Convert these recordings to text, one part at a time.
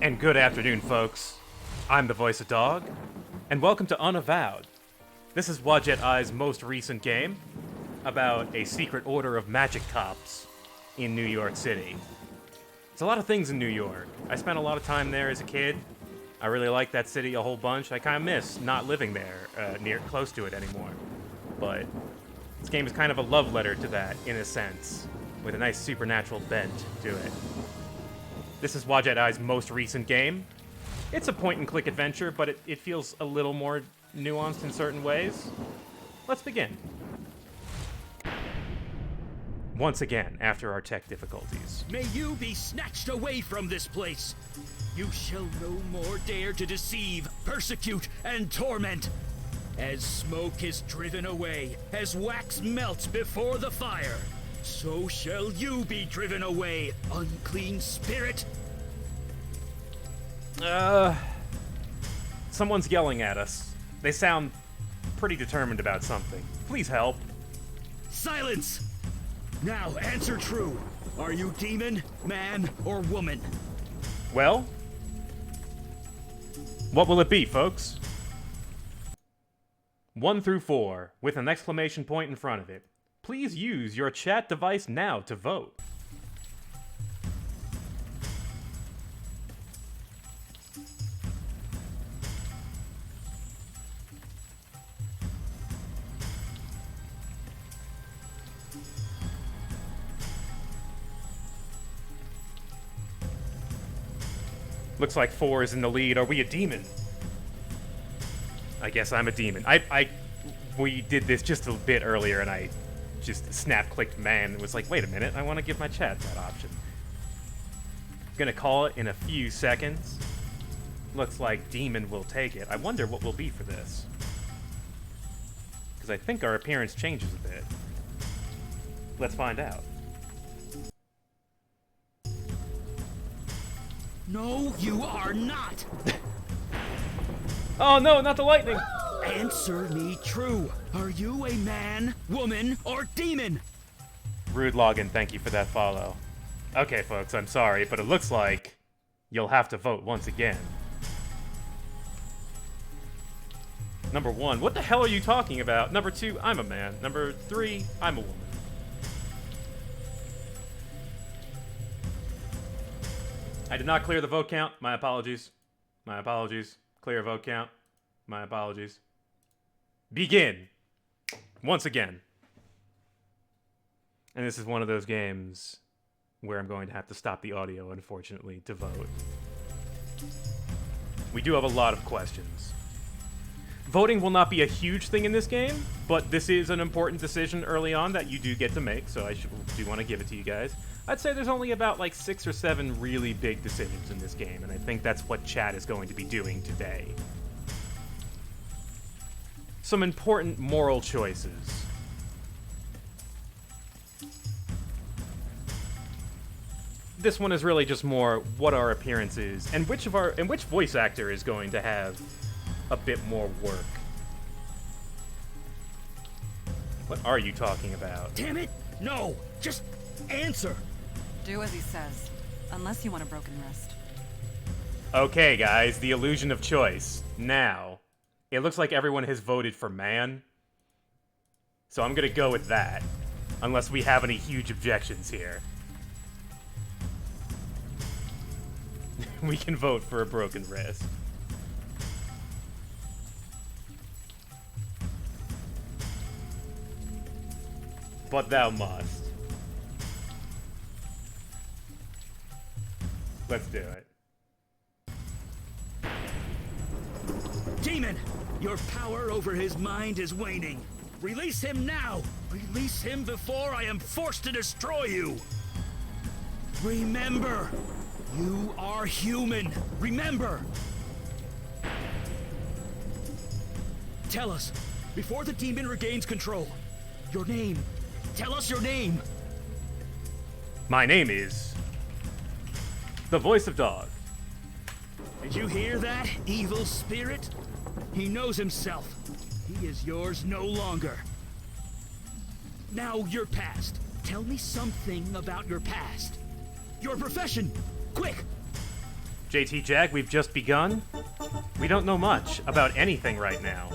And good afternoon, folks. I'm the voice of Dog, and welcome to Unavowed. This is Wadjet Eye's most recent game about a secret order of magic cops in New York City. It's a lot of things in New York. I spent a lot of time there as a kid. I really like that city a whole bunch. I kind of miss not living there, close to it anymore. But this game is kind of a love letter to that, in a sense, with a nice supernatural bent to it. This is Wadjet Eye's most recent game. It's a point-and-click adventure, but it feels a little more nuanced in certain ways. Let's begin. Once again, after our tech difficulties. May you be snatched away from this place. You shall no more dare to deceive, persecute, and torment. As smoke is driven away, as wax melts before the fire, so shall you be driven away, unclean spirit. Someone's yelling at us. They sound pretty determined about something. Please help. Silence! Now answer true. Are you demon, man, or woman? Well, what will it be, folks? 1 through 4, with an exclamation point in front of it. Please use your chat device now to vote. Looks like 4 is in the lead. Are we a demon? I guess I'm a demon. We did this just a bit earlier, and I just snap-clicked man and was like, wait a minute, I want to give my chat that option. Gonna call it in a few seconds. Looks like demon will take it. I wonder what will be for this. Because I think our appearance changes a bit. Let's find out. No, you are not! Oh no, not the lightning! Answer me true. Are you a man, woman, or demon? Rude login, thank you for that follow. Okay, folks, I'm sorry, but it looks like you'll have to vote once again. Number 1, what the hell are you talking about? Number 2, I'm a man. Number 3, I'm a woman. I did not clear the vote count. My apologies. My apologies. Clear vote count. My apologies. Begin. Once again. And this is one of those games where I'm going to have to stop the audio, unfortunately, to vote. We do have a lot of questions. Voting will not be a huge thing in this game, but this is an important decision early on that you do get to make, so I do want to give it to you guys. I'd say there's only about like 6 or 7 really big decisions in this game, and I think that's what chat is going to be doing today. Some important moral choices. This one is really just more what our appearance is, and which voice actor is going to have a bit more work. What are you talking about? Damn it! No! Just answer! Do as he says, unless you want a broken wrist. Okay, guys, the illusion of choice. Now, it looks like everyone has voted for man. So I'm gonna go with that, unless we have any huge objections here. We can vote for a broken wrist. But thou must. Let's do it. Demon! Your power over his mind is waning. Release him now! Release him before I am forced to destroy you! Remember! You are human! Remember! Tell us, before the demon regains control, your name. Tell us your name! My name is the voice of Dog. Did you hear that, evil spirit? He knows himself. He is yours no longer. Now, your past. Tell me something about your past. Your profession! Quick! JT Jag, we've just begun. We don't know much about anything right now.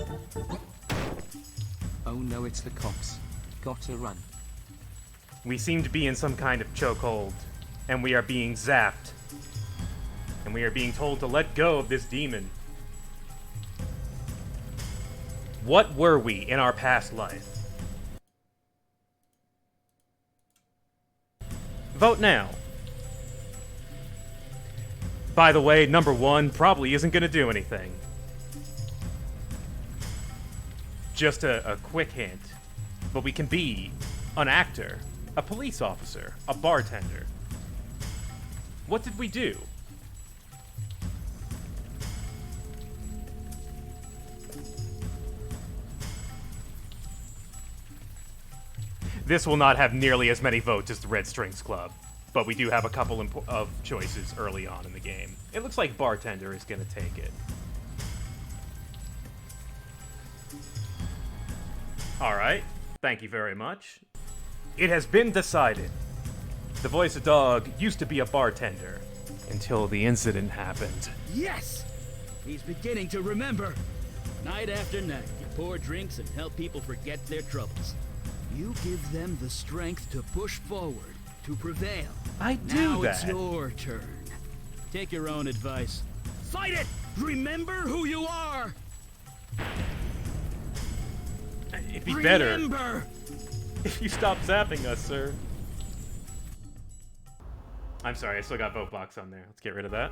Oh no, it's the cops. Gotta run. We seem to be in some kind of chokehold, and we are being zapped. And we are being told to let go of this demon. What were we in our past life? Vote now. By the way, number 1 probably isn't going to do anything. Just a quick hint. But we can be an actor, a police officer, a bartender. What did we do? This will not have nearly as many votes as the Red Strings Club, but we do have a couple of choices early on in the game. It looks like bartender is going to take it. Alright, thank you very much. It has been decided. The voice of dog used to be a bartender until the incident happened. Yes! He's beginning to remember. Night after night, you pour drinks and help people forget their troubles. You give them the strength to push forward, to prevail. I do now that. It's your turn. Take your own advice. Fight it! Remember who you are! It'd be better Remember! if you stop zapping us, sir. I'm sorry, I still got vote box on there. Let's get rid of that.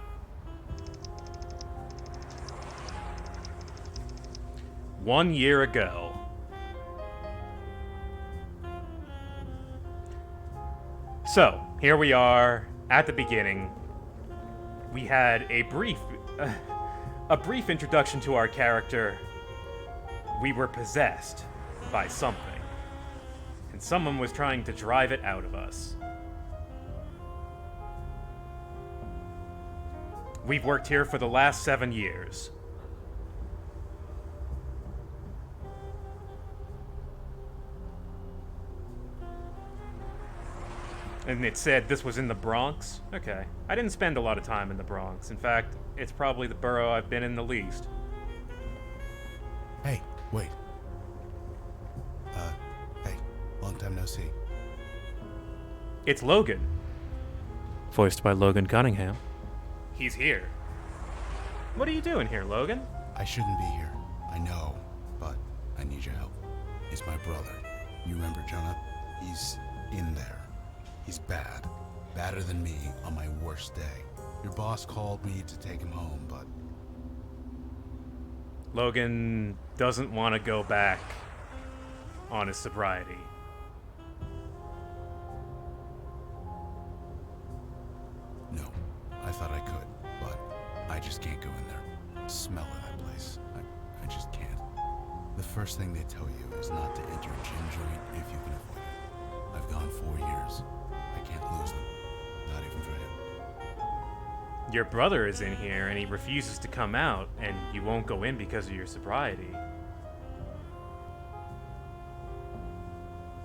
One year ago. So, here we are at the beginning. We had a brief introduction to our character. We were possessed by something, and someone was trying to drive it out of us. We've worked here for the last 7 years. And it said this was in the Bronx? Okay. I didn't spend a lot of time in the Bronx. In fact, it's probably the borough I've been in the least. Hey, wait. Hey, long time no see. It's Logan. Voiced by Logan Cunningham. He's here. What are you doing here, Logan? I shouldn't be here. I know, but I need your help. He's my brother. You remember Jonah? He's in there. He's bad. Badder than me on my worst day. Your boss called me to take him home, but... Logan doesn't want to go back on his sobriety. No, I thought I could, but I just can't go in there. Smell of that place. I just can't. The first thing they tell you is not to enter a gin joint if you can avoid it. I've gone 4 years. I can't lose them. Not even for him. Your brother is in here and he refuses to come out, and you won't go in because of your sobriety.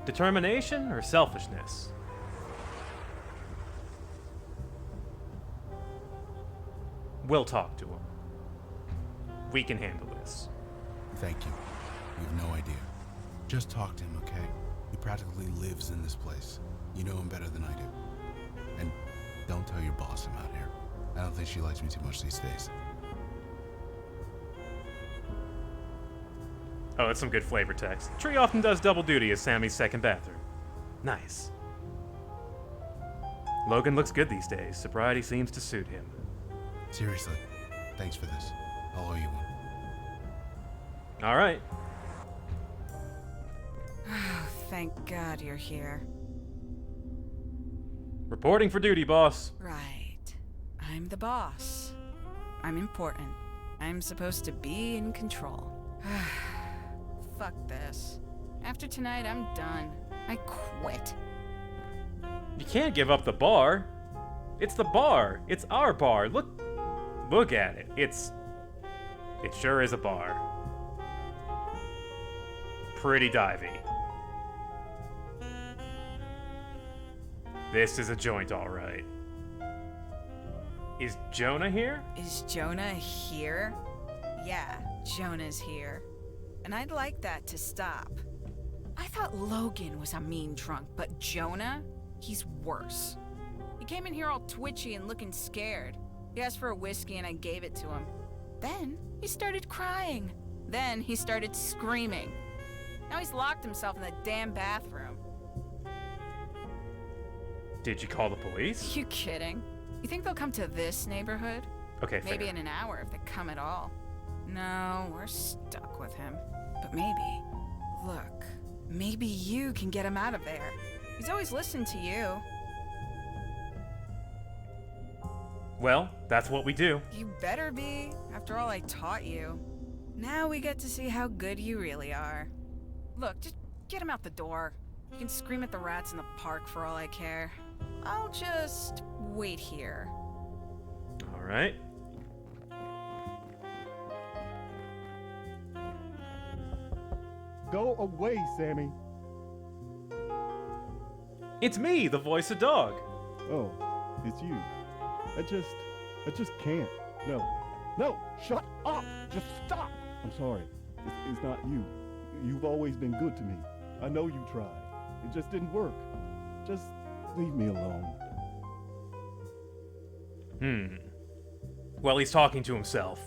Determination or selfishness? We'll talk to him. We can handle this. Thank you. You have no idea. Just talk to him, okay? He practically lives in this place. You know him better than I do. And don't tell your boss I'm out here. I don't think she likes me too much these days. Oh, that's some good flavor text. Tree often does double duty as Sammy's second bathroom. Nice. Logan looks good these days. Sobriety seems to suit him. Seriously, thanks for this. I'll owe you one. All right. Thank God you're here. Reporting for duty, boss. Right. I'm the boss. I'm important. I'm supposed to be in control. Fuck this. After tonight, I'm done. I quit. You can't give up the bar. It's the bar. It's our bar. Look at it. It sure is a bar. Pretty divey. This is a joint, all right. Is Jonah here? Is Jonah here? Yeah, Jonah's here. And I'd like that to stop. I thought Logan was a mean drunk, but Jonah? He's worse. He came in here all twitchy and looking scared. He asked for a whiskey and I gave it to him. Then he started crying. Then he started screaming. Now he's locked himself in the damn bathroom. Did you call the police? You kidding? You think they'll come to this neighborhood? Okay, Maybe fair. in an hour if they come at all. No, we're stuck with him. But maybe, look, maybe you can get him out of there. He's always listened to you. Well, that's what we do. You better be, after all I taught you. Now we get to see how good you really are. Look, just get him out the door. You can scream at the rats in the park for all I care. I'll just wait here. All right. Go away, Sammy. It's me, the voice of dog. Oh, it's you. I just can't. No, shut up! Just stop! I'm sorry. It's not you. You've always been good to me. I know you tried. It just didn't work. Just leave me alone. Well, he's talking to himself.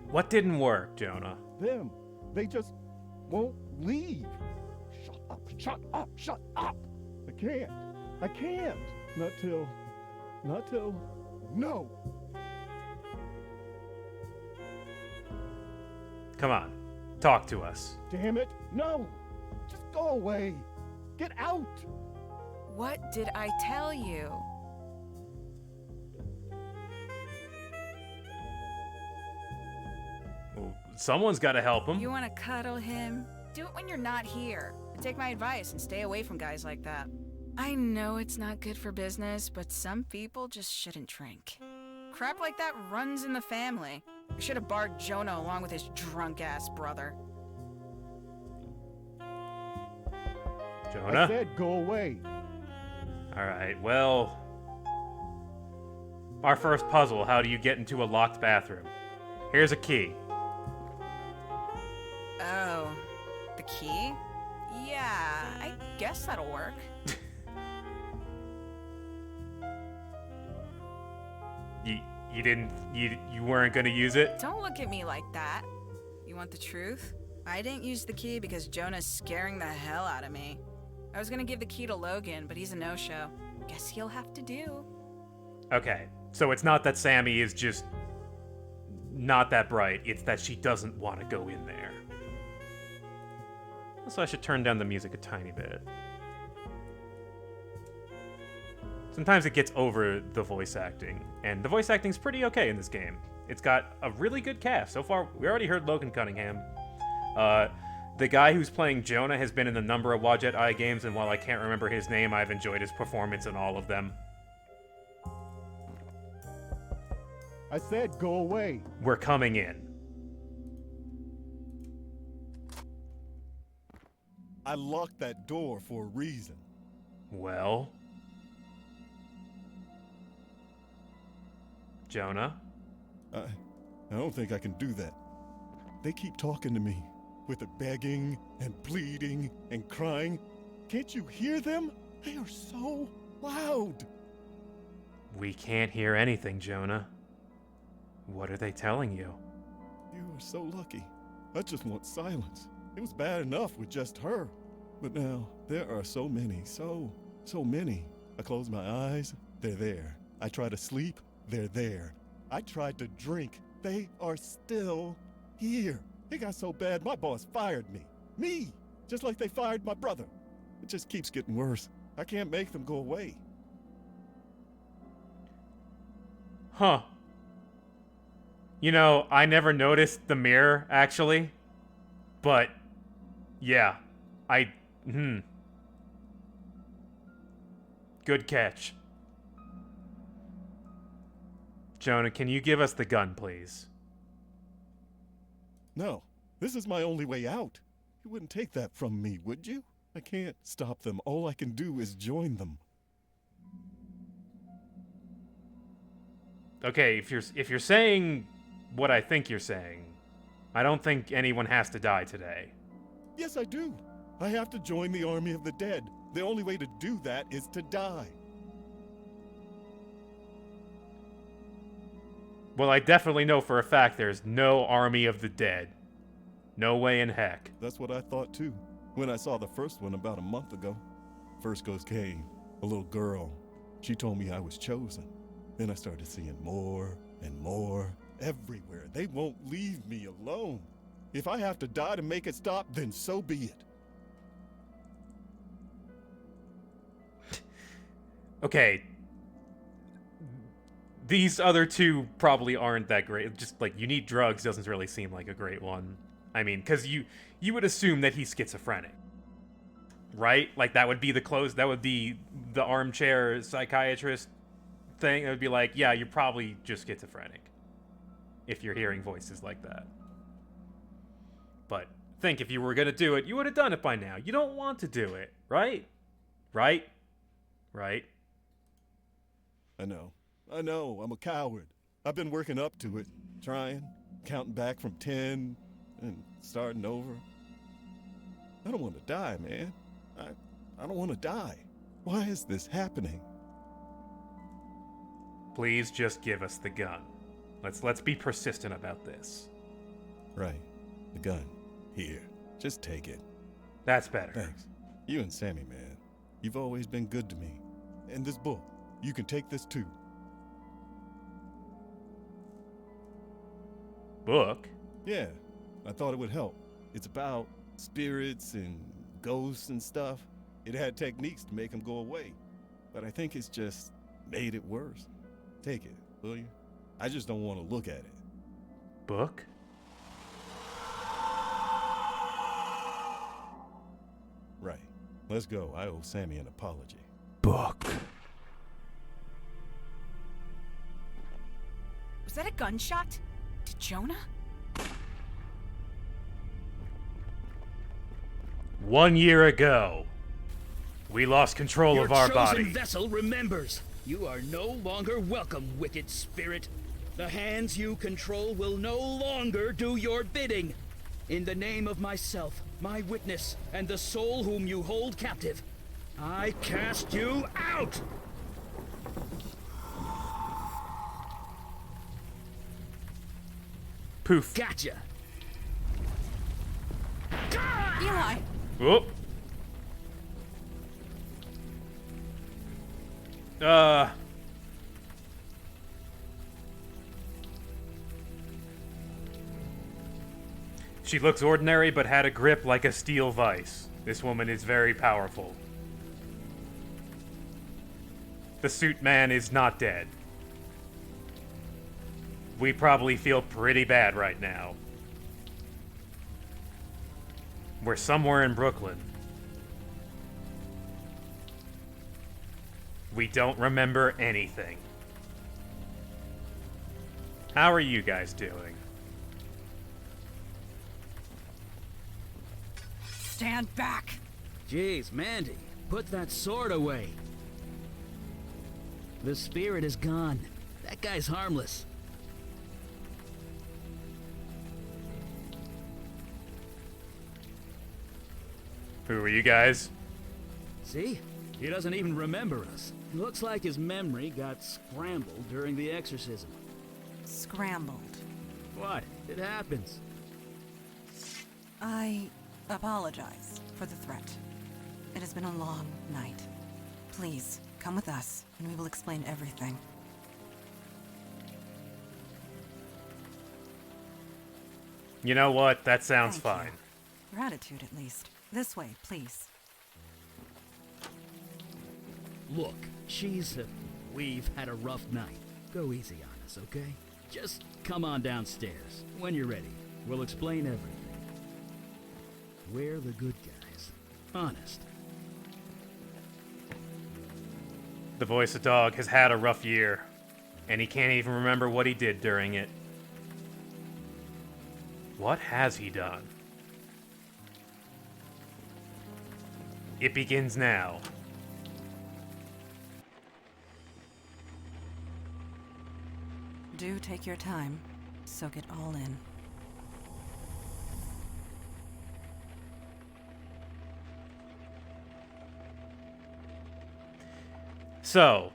What didn't work, Jonah? Them. They just won't leave. Shut up, shut up, shut up! I can't. Not till, no! Come on, talk to us. Damn it, no! Just go away! Get out! What did I tell you? Well, someone's got to help him. You want to cuddle him? Do it when you're not here. And take my advice and stay away from guys like that. I know it's not good for business, but some people just shouldn't drink. Crap like that runs in the family. I should have barred Jonah along with his drunk-ass brother. Jonah? I said go away. All right, well... Our first puzzle, how do you get into a locked bathroom? Here's a key. Oh, the key? Yeah, I guess that'll work. You weren't gonna use it? Don't look at me like that. You want the truth? I didn't use the key because Jonah's scaring the hell out of me. I was gonna give the key to Logan, but he's a no-show. Guess he'll have to do. Okay, so it's not that Sammy is just not that bright, it's that she doesn't want to go in there. So I should turn down the music a tiny bit. Sometimes it gets over the voice acting, and the voice acting's pretty okay in this game. It's got a really good cast. So far, we already heard Logan Cunningham. The guy who's playing Jonah has been in a number of Wadjet Eye games, and while I can't remember his name, I've enjoyed his performance in all of them. I said go away. We're coming in. I locked that door for a reason. Well... Jonah? I don't think I can do that. They keep talking to me, with the begging and pleading and crying. Can't you hear them? They are so loud. We can't hear anything, Jonah. What are they telling you? You are so lucky. I just want silence. It was bad enough with just her. But now, there are so many, so many. I close my eyes, they're there. I try to sleep, they're there. I tried to drink, they are still here. It got so bad, my boss fired me. Me! Just like they fired my brother. It just keeps getting worse. I can't make them go away. Huh. You know, I never noticed the mirror, actually. But, yeah. Good catch. Jonah, can you give us the gun, please? No, this is my only way out. You wouldn't take that from me, would you? I can't stop them. All I can do is join them. Okay, if you're saying what I think you're saying, I don't think anyone has to die today. Yes, I do. I have to join the army of the dead. The only way to do that is to die. Well, I definitely know for a fact there's no army of the dead. No way in heck. That's what I thought too, when I saw the first one about a month ago. First ghost came, a little girl. She told me I was chosen. Then I started seeing more and more everywhere. They won't leave me alone. If I have to die to make it stop, then so be it. Okay. These other two probably aren't that great. Just like you need drugs doesn't really seem like a great one. I mean, because you would assume that he's schizophrenic, right? Like that would be the armchair psychiatrist thing. It would be like, yeah, you're probably just schizophrenic if you're hearing voices like that. But think if you were gonna do it, you would have done it by now. You don't want to do it, right? Right? Right? I know, I'm a coward. I've been working up to it, trying, counting back from 10 and starting over. I don't want to die, man. I don't want to die. Why is this happening? Please just give us the gun. Let's be persistent about this. Right, the gun. Here, just take it. That's better. Thanks. You and Sammy, man. You've always been good to me. And this book, you can take this too. Book? Yeah, I thought it would help. It's about spirits and ghosts and stuff. It had techniques to make them go away. But I think it's just made it worse. Take it, will you? I just don't want to look at it. Book? Right. Let's go. I owe Sammy an apology. Book. Was that a gunshot? To Jonah? 1 year ago, we lost control of our Your body. chosen vessel remembers. You are no longer welcome, wicked spirit. The hands you control will no longer do your bidding. In the name of myself, my witness, and the soul whom you hold captive, I cast you out! Poof. Gotcha! Eli! Whoop. She looks ordinary, but had a grip like a steel vice. This woman is very powerful. The suit man is not dead. We probably feel pretty bad right now. We're somewhere in Brooklyn. We don't remember anything. How are you guys doing? Stand back! Jeez, Mandy, put that sword away. The spirit is gone. That guy's harmless. Who are you guys? See? He doesn't even remember us. It looks like his memory got scrambled during the exorcism. Scrambled. What? It happens. I apologize for the threat. It has been a long night. Please, come with us, and we will explain everything. You know what? That sounds Thank fine. you. Your attitude, at least. This way, please. Look, we've had a rough night. Go easy on us, okay? Just come on downstairs. When you're ready, we'll explain everything. We're the good guys. Honest. The voice of dog has had a rough year, and he can't even remember what he did during it. What has he done? It begins now. take your time. Soak it all in. So,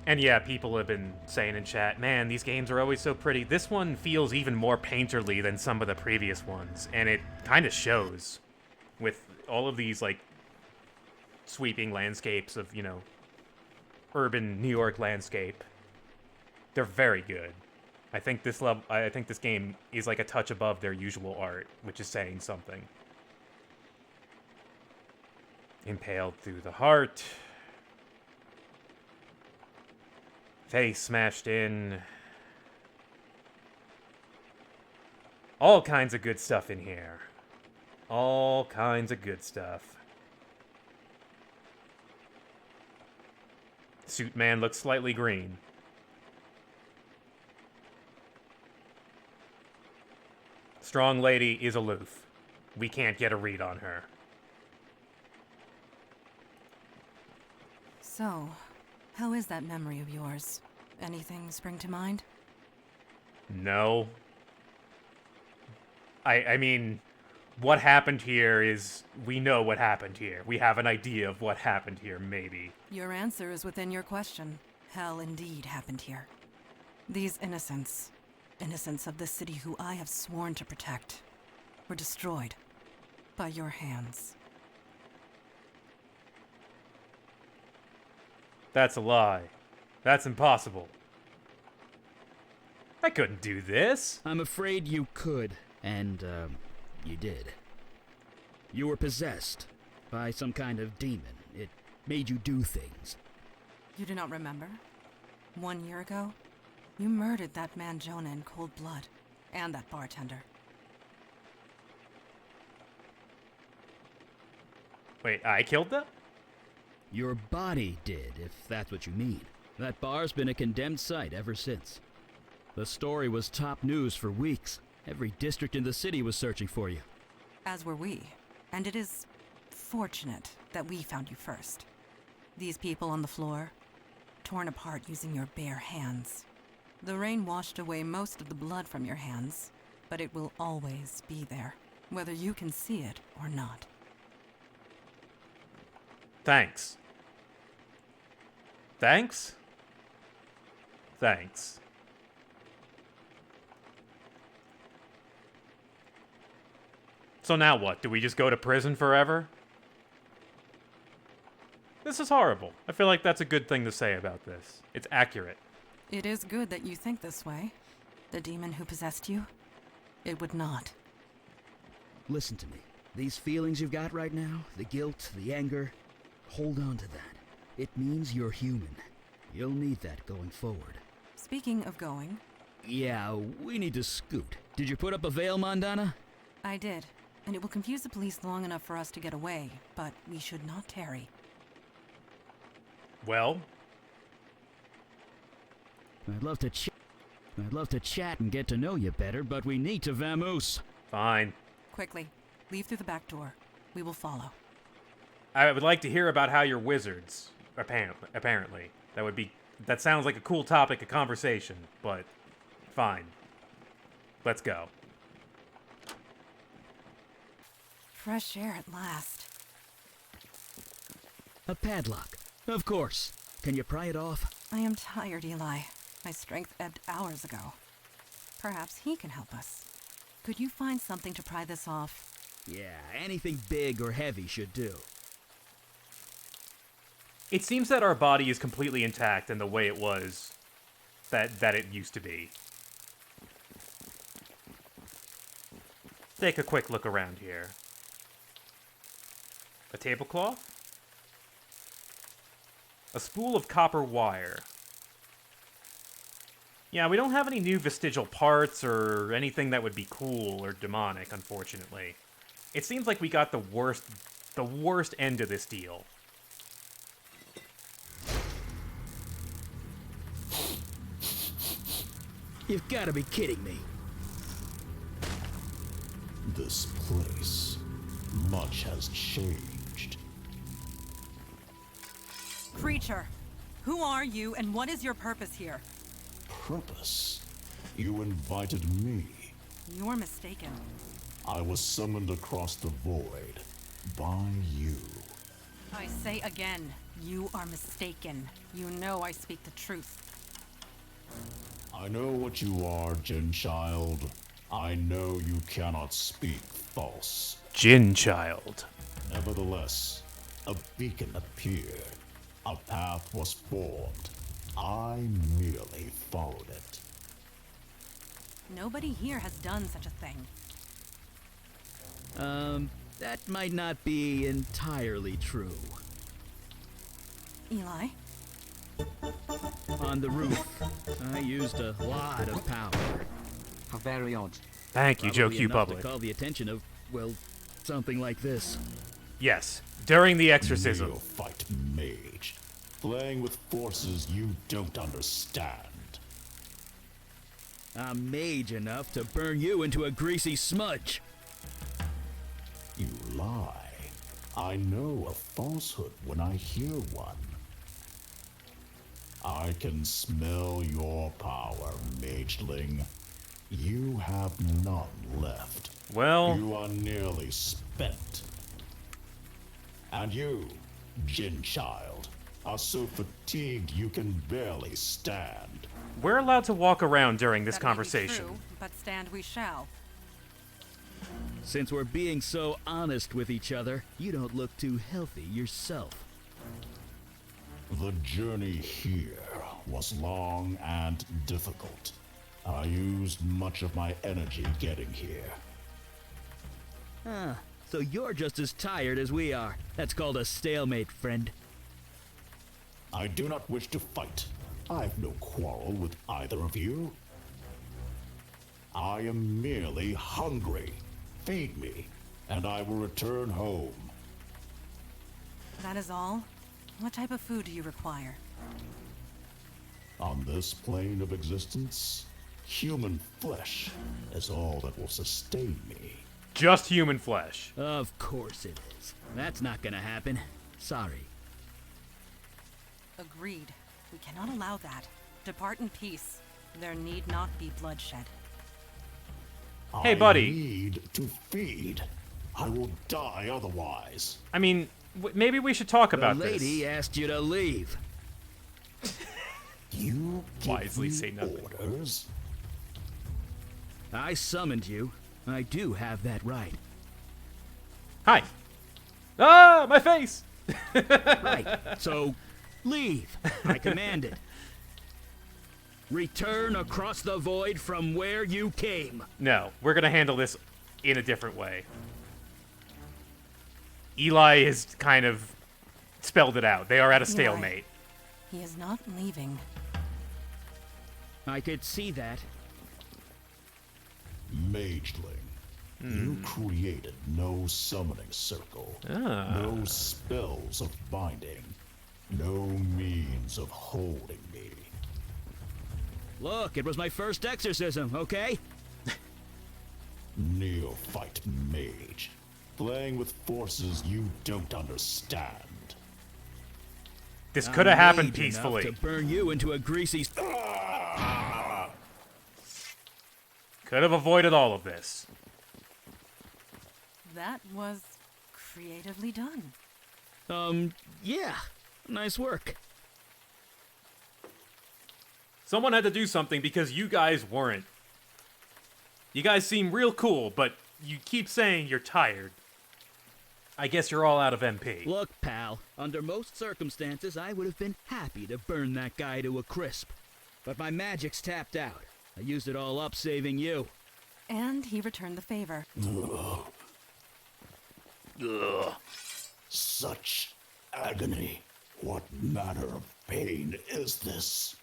and yeah, people have been saying in chat, man, these games are always so pretty. This one feels even more painterly than some of the previous ones, and it kind of shows with all of these, like, sweeping landscapes of, you know, urban New York landscape. They're very good. I think this game is like a touch above their usual art, which is saying something. Impaled through the heart. Face smashed in. All kinds of good stuff in here. All kinds of good stuff. Suit man looks slightly green. Strong lady is aloof. We can't get a read on her. So, how is that memory of yours? Anything spring to mind? No. I mean, what happened here is... We know what happened here. We have an idea of what happened here, maybe. Your answer is within your question. Hell indeed happened here. These innocents of the city who I have sworn to protect, were destroyed by your hands. That's a lie. That's impossible. I couldn't do this. I'm afraid you could, and, you did. You were possessed by some kind of demon. It made you do things. You do not remember? 1 year ago, you murdered that man Jonah in cold blood, and that bartender. Wait, I killed them? Your body did, if that's what you mean. That bar's been a condemned site ever since. The story was top news for weeks. Every district in the city was searching for you. As were we, and it is fortunate that we found you first. These people on the floor, torn apart using your bare hands. The rain washed away most of the blood from your hands, but it will always be there, whether you can see it or not. Thanks. Thanks? Thanks. So now what? Do we just go to prison forever? This is horrible. I feel like that's a good thing to say about this. It's accurate. It is good that you think this way. The demon who possessed you, it would not. Listen to me. These feelings you've got right now, the guilt, the anger, hold on to that. It means you're human. You'll need that going forward. Speaking of going... Yeah, we need to scoot. Did you put up a veil, Mondana? I did, and it will confuse the police long enough for us to get away, but we should not tarry. Well? I'd love to chat and get to know you better, but we need to vamoose. Fine. Quickly, leave through the back door. We will follow. I would like to hear about how you're wizards, apparently. That sounds like a cool topic of conversation, but fine. Let's go. Fresh air at last. A padlock. Of course. Can you pry it off? I am tired, Eli. My strength ebbed hours ago. Perhaps he can help us. Could you find something to pry this off? Yeah, anything big or heavy should do. It seems that our body is completely intact in the way it was that it used to be. Take a quick look around here. A tablecloth? A spool of copper wire. Yeah, we don't have any new vestigial parts or anything that would be cool or demonic, unfortunately. It seems like we got the worst end of this deal. You've got to be kidding me. This place, much has changed. Creature, who are you and what is your purpose here? Purpose? You invited me. You're mistaken. I was summoned across the void by you. I say again, you are mistaken. You know I speak the truth. I know what you are, Jin Child. I know you cannot speak false. Jin Child. Nevertheless, a beacon appeared. A path was formed. I merely followed it. Nobody here has done such a thing. That might not be entirely true. Eli? On the roof, I used a lot of power. How very odd. Thank you, Joe Probably Q enough Public. to call the attention of, well, something like this. Yes, during the exorcism. Neophyte mage, playing with forces you don't understand. I'm mage enough to burn you into a greasy smudge. You lie. I know a falsehood when I hear one. I can smell your power, mageling. You have none left. Well, You are nearly spent. And you, Jin Child, are so fatigued you can barely stand. we're allowed to walk around during this That may be conversation. true, but stand we shall. Since we're being so honest with each other, you don't look too healthy yourself. The journey here was long and difficult. I used much of my energy getting here. Ah, so you're just as tired as we are. That's called a stalemate, friend. I do not wish to fight. I have no quarrel with either of you. I am merely hungry. Feed me, and I will return home. That is all? What type of food do you require? On this plane of existence, human flesh is all that will sustain me. Just human flesh. Of course it is. That's not gonna happen. Sorry. Agreed. We cannot allow that. Depart in peace. There need not be bloodshed. Hey, I buddy. need to feed. I will die otherwise. I mean, maybe we should talk The about lady this. asked you to leave. You give Wisely me say nothing. orders? I summoned you. I do have that right. Hi. Ah, my face! Right. So, leave. I commanded. Return across the void from where you came. No, we're gonna handle this in a different way. Eli has kind of spelled it out. They are at a stalemate. He is not leaving. I could see that. Mageling, you created no summoning circle, no spells of binding, no means of holding me. Look, it was my first exorcism, okay? Neophyte mage, playing with forces you don't understand. This could have happened Mage enough peacefully. to burn you into a greasy. Could have avoided all of this. That was creatively done. Yeah. Nice work. Someone had to do something because you guys weren't. You guys seem real cool, but you keep saying you're tired. I guess you're all out of MP. Look, pal, under most circumstances, I would have been happy to burn that guy to a crisp. But my magic's tapped out. I used it all up saving you. And he returned the favor. Ugh. Such agony. What manner of pain is this?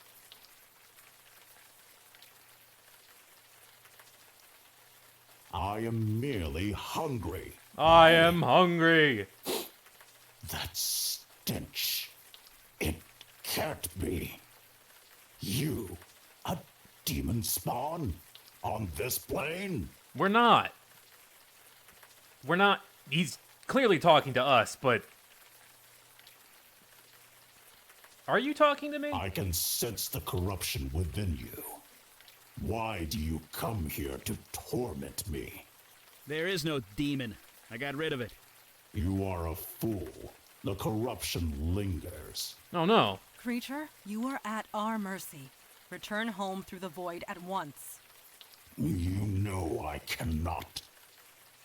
I am merely hungry. I am hungry. That stench. It can't be. You, a demon spawn? On this plane? We're not. We're not. He's clearly talking to us, but. Are you talking to me? I can sense the corruption within you. Why do you come here to torment me? There is no demon. I got rid of it. You are a fool. The corruption lingers. Oh no. Creature, you are at our mercy. Return home through the void at once. You know I cannot.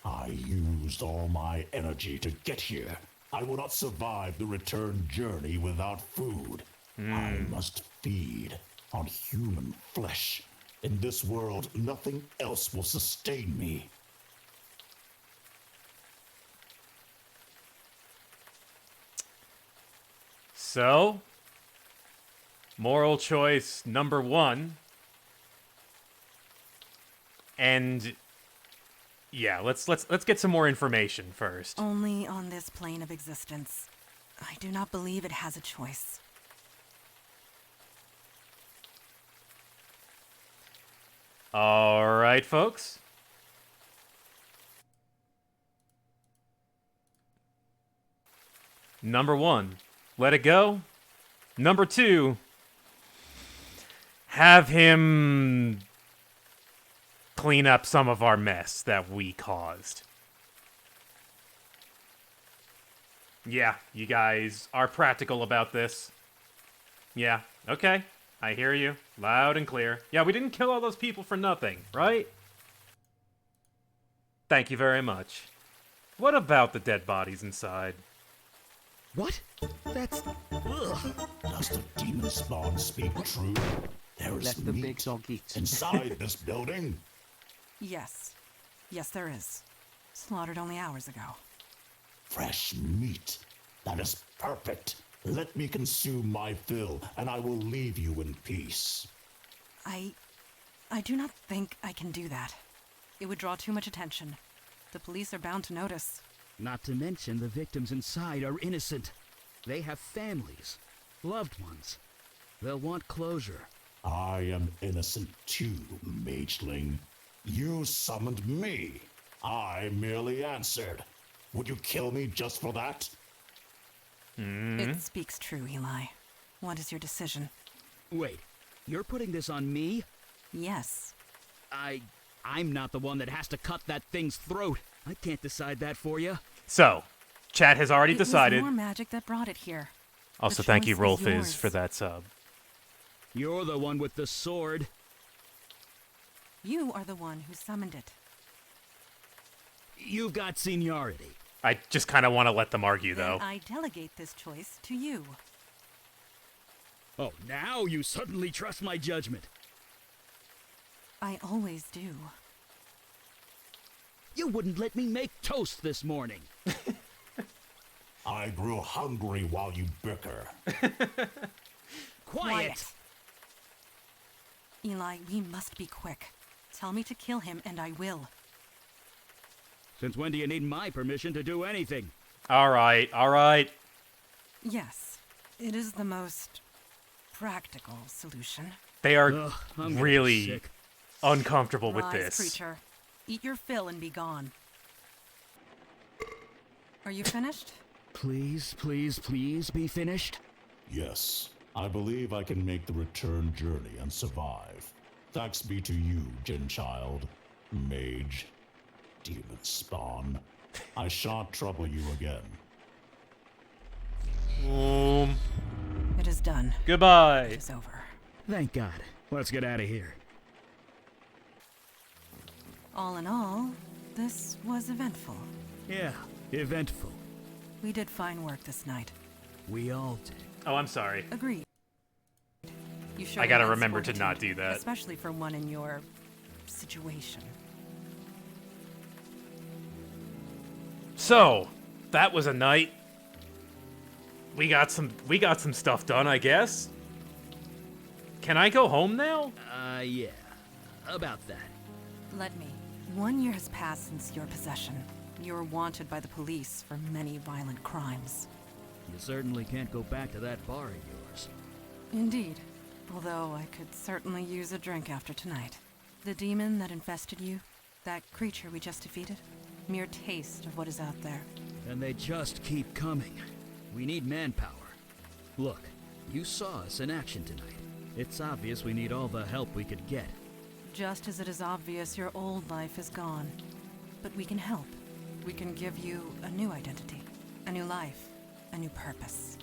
I used all my energy to get here. I will not survive the return journey without food. I must feed on human flesh. In this world, nothing else will sustain me. So, moral choice number 1. And yeah, let's get some more information first. Only on this plane of existence. I do not believe it has a choice. All right, folks. Number 1, let it go. Number 2, have him clean up some of our mess that we caused. Yeah, you guys are practical about this. Yeah, okay. I hear you. Loud and clear. Yeah, we didn't kill all those people for nothing, right? Thank you very much. What about the dead bodies inside? What? That's... Ugh. Does the demon spawn speak true? There is Let the big meat dog eat. inside this building. Yes. Yes, there is. Slaughtered only hours ago. Fresh meat. That is perfect. Let me consume my fill, and I will leave you in peace. I do not think I can do that. It would draw too much attention. The police are bound to notice. Not to mention the victims inside are innocent. They have families, loved ones. They'll want closure. I am innocent too, mageling. You summoned me. I merely answered. Would you kill me just for that? It speaks true, Eli. What is your decision? Wait, you're putting this on me? Yes. I'm not the one that has to cut that thing's throat. I can't decide that for you. So, chat has already It decided. was more magic that brought it here. Also, The thank you, choice is Rolfizz, yours. for that sub. You're the one with the sword. You are the one who summoned it. You've got seniority. I just kind of want to let them argue, Then though. I delegate this choice to you. Oh, now you suddenly trust my judgment. I always do. You wouldn't let me make toast this morning. I grew hungry while you bicker. Quiet! Eli, we must be quick. Tell me to kill him and I will. Since when do you need my permission to do anything? All right, all right. Yes, it is the most practical solution. They are Ugh, I'm gonna be really sick. uncomfortable with Rise, this. creature. Eat your fill and be gone. Are you finished? Please, please, please be finished. Yes, I believe I can make the return journey and survive. Thanks be to you, Genchild, Mage, Demon Spawn. I shan't trouble you again. It is done. Goodbye. It is over. Thank God. Let's get out of here. All in all, this was eventful. Yeah, eventful. We did fine work this night. We all did. Oh, I'm sorry. Agreed. You showed I gotta immense remember to fortitude, not do that. Especially for one in your situation. So, that was a night. We got some stuff done, I guess. Can I go home now? Yeah. About that. Let me. 1 year has passed since your possession. You're wanted by the police for many violent crimes. You certainly can't go back to that bar of yours. Indeed. Although I could certainly use a drink after tonight. The demon that infested you, that creature we just defeated, mere taste of what is out there. And they just keep coming. We need manpower. Look, you saw us in action tonight. It's obvious we need all the help we could get. Just as it is obvious your old life is gone. But we can help. We can give you a new identity, a new life, a new purpose.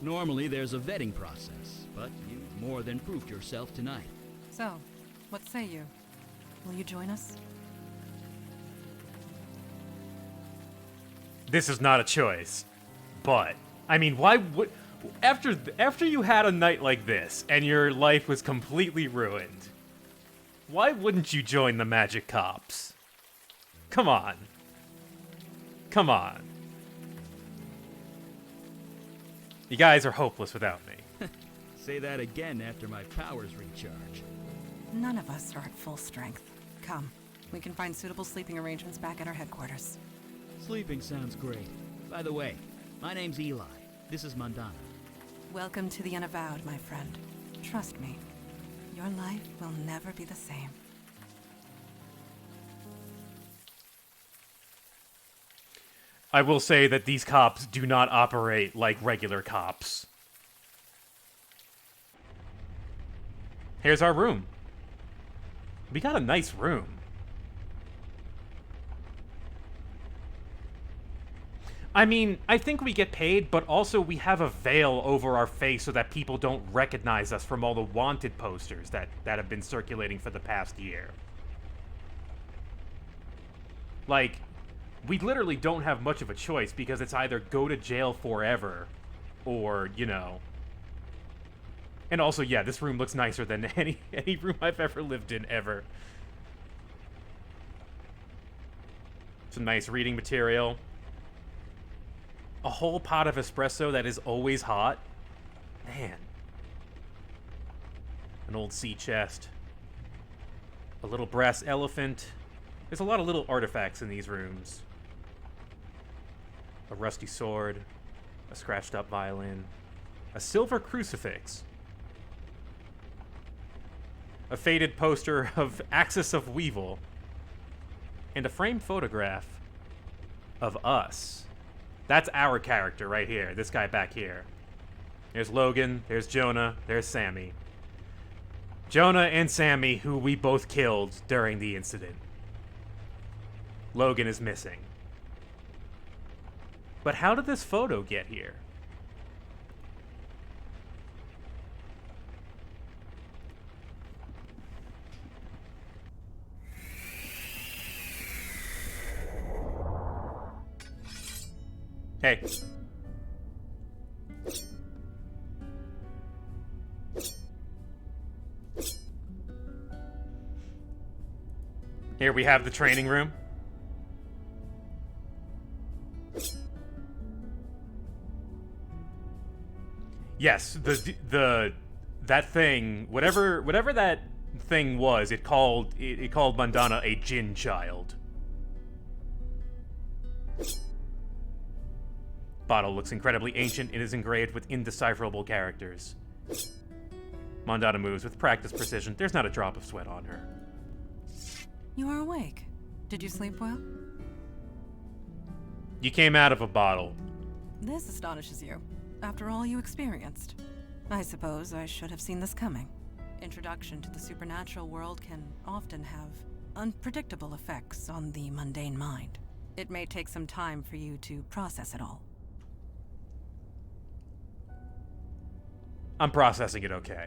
Normally there's a vetting process, but you more than proved yourself tonight. So, what say you? Will you join us? This is not a choice. But, I mean, why would... After you had a night like this, and your life was completely ruined, why wouldn't you join the Magic Cops? Come on. Come on. You guys are hopeless without me. Say that again after my powers recharge. None of us are at full strength. Come, we can find suitable sleeping arrangements back at our headquarters. Sleeping sounds great. By the way, my name's Eli. This is Mandana. Welcome to the Unavowed, my friend. Trust me, your life will never be the same. I will say that these cops do not operate like regular cops. Here's our room. We got a nice room. I mean, I think we get paid, but also we have a veil over our face so that people don't recognize us from all the wanted posters that have been circulating for the past year. Like, we literally don't have much of a choice because it's either go to jail forever or, you know. And also, yeah, this room looks nicer than any room I've ever lived in, ever. Some nice reading material. A whole pot of espresso that is always hot. Man. An old sea chest. A little brass elephant. There's a lot of little artifacts in these rooms. A rusty sword. A scratched up violin. A silver crucifix. A faded poster of Axis of Weevil. And a framed photograph of us. That's our character right here. This guy back here. There's Logan. There's Jonah. There's Sammy. Jonah and Sammy, who we both killed during the incident. Logan is missing. But how did this photo get here? Hey. Here we have the training room. Yes, that thing, whatever that thing was, it called Mandana a Jinn child. Bottle looks incredibly ancient and is engraved with indecipherable characters. Mandana moves with practiced precision. There's not a drop of sweat on her. You are awake. Did you sleep well? You came out of a bottle. This astonishes you. After all you experienced. I suppose I should have seen this coming. Introduction to the supernatural world can often have unpredictable effects on the mundane mind. It may take some time for you to process it all. I'm processing it okay.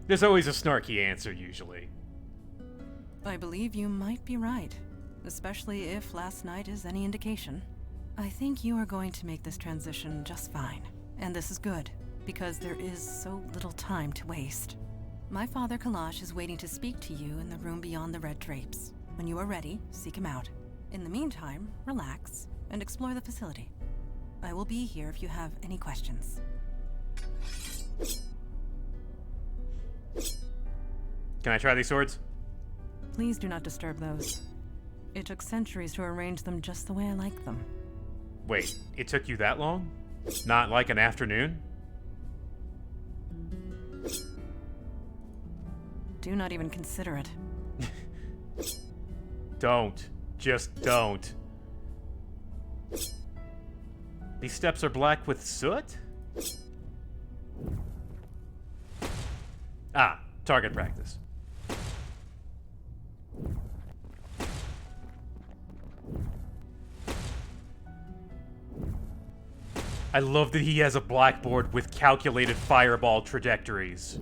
There's always a snarky answer, usually. I believe you might be right, especially if last night is any indication. I think you are going to make this transition just fine. And this is good, because there is so little time to waste. My father Kalash is waiting to speak to you in the room beyond the red drapes. When you are ready, seek him out. In the meantime, relax and explore the facility. I will be here if you have any questions. Can I try these swords? Please do not disturb those. It took centuries to arrange them just the way I like them. Wait, it took you that long? Not like an afternoon? Do not even consider it. Don't. Just don't. These steps are black with soot? Ah, target practice. I love that he has a blackboard with calculated fireball trajectories.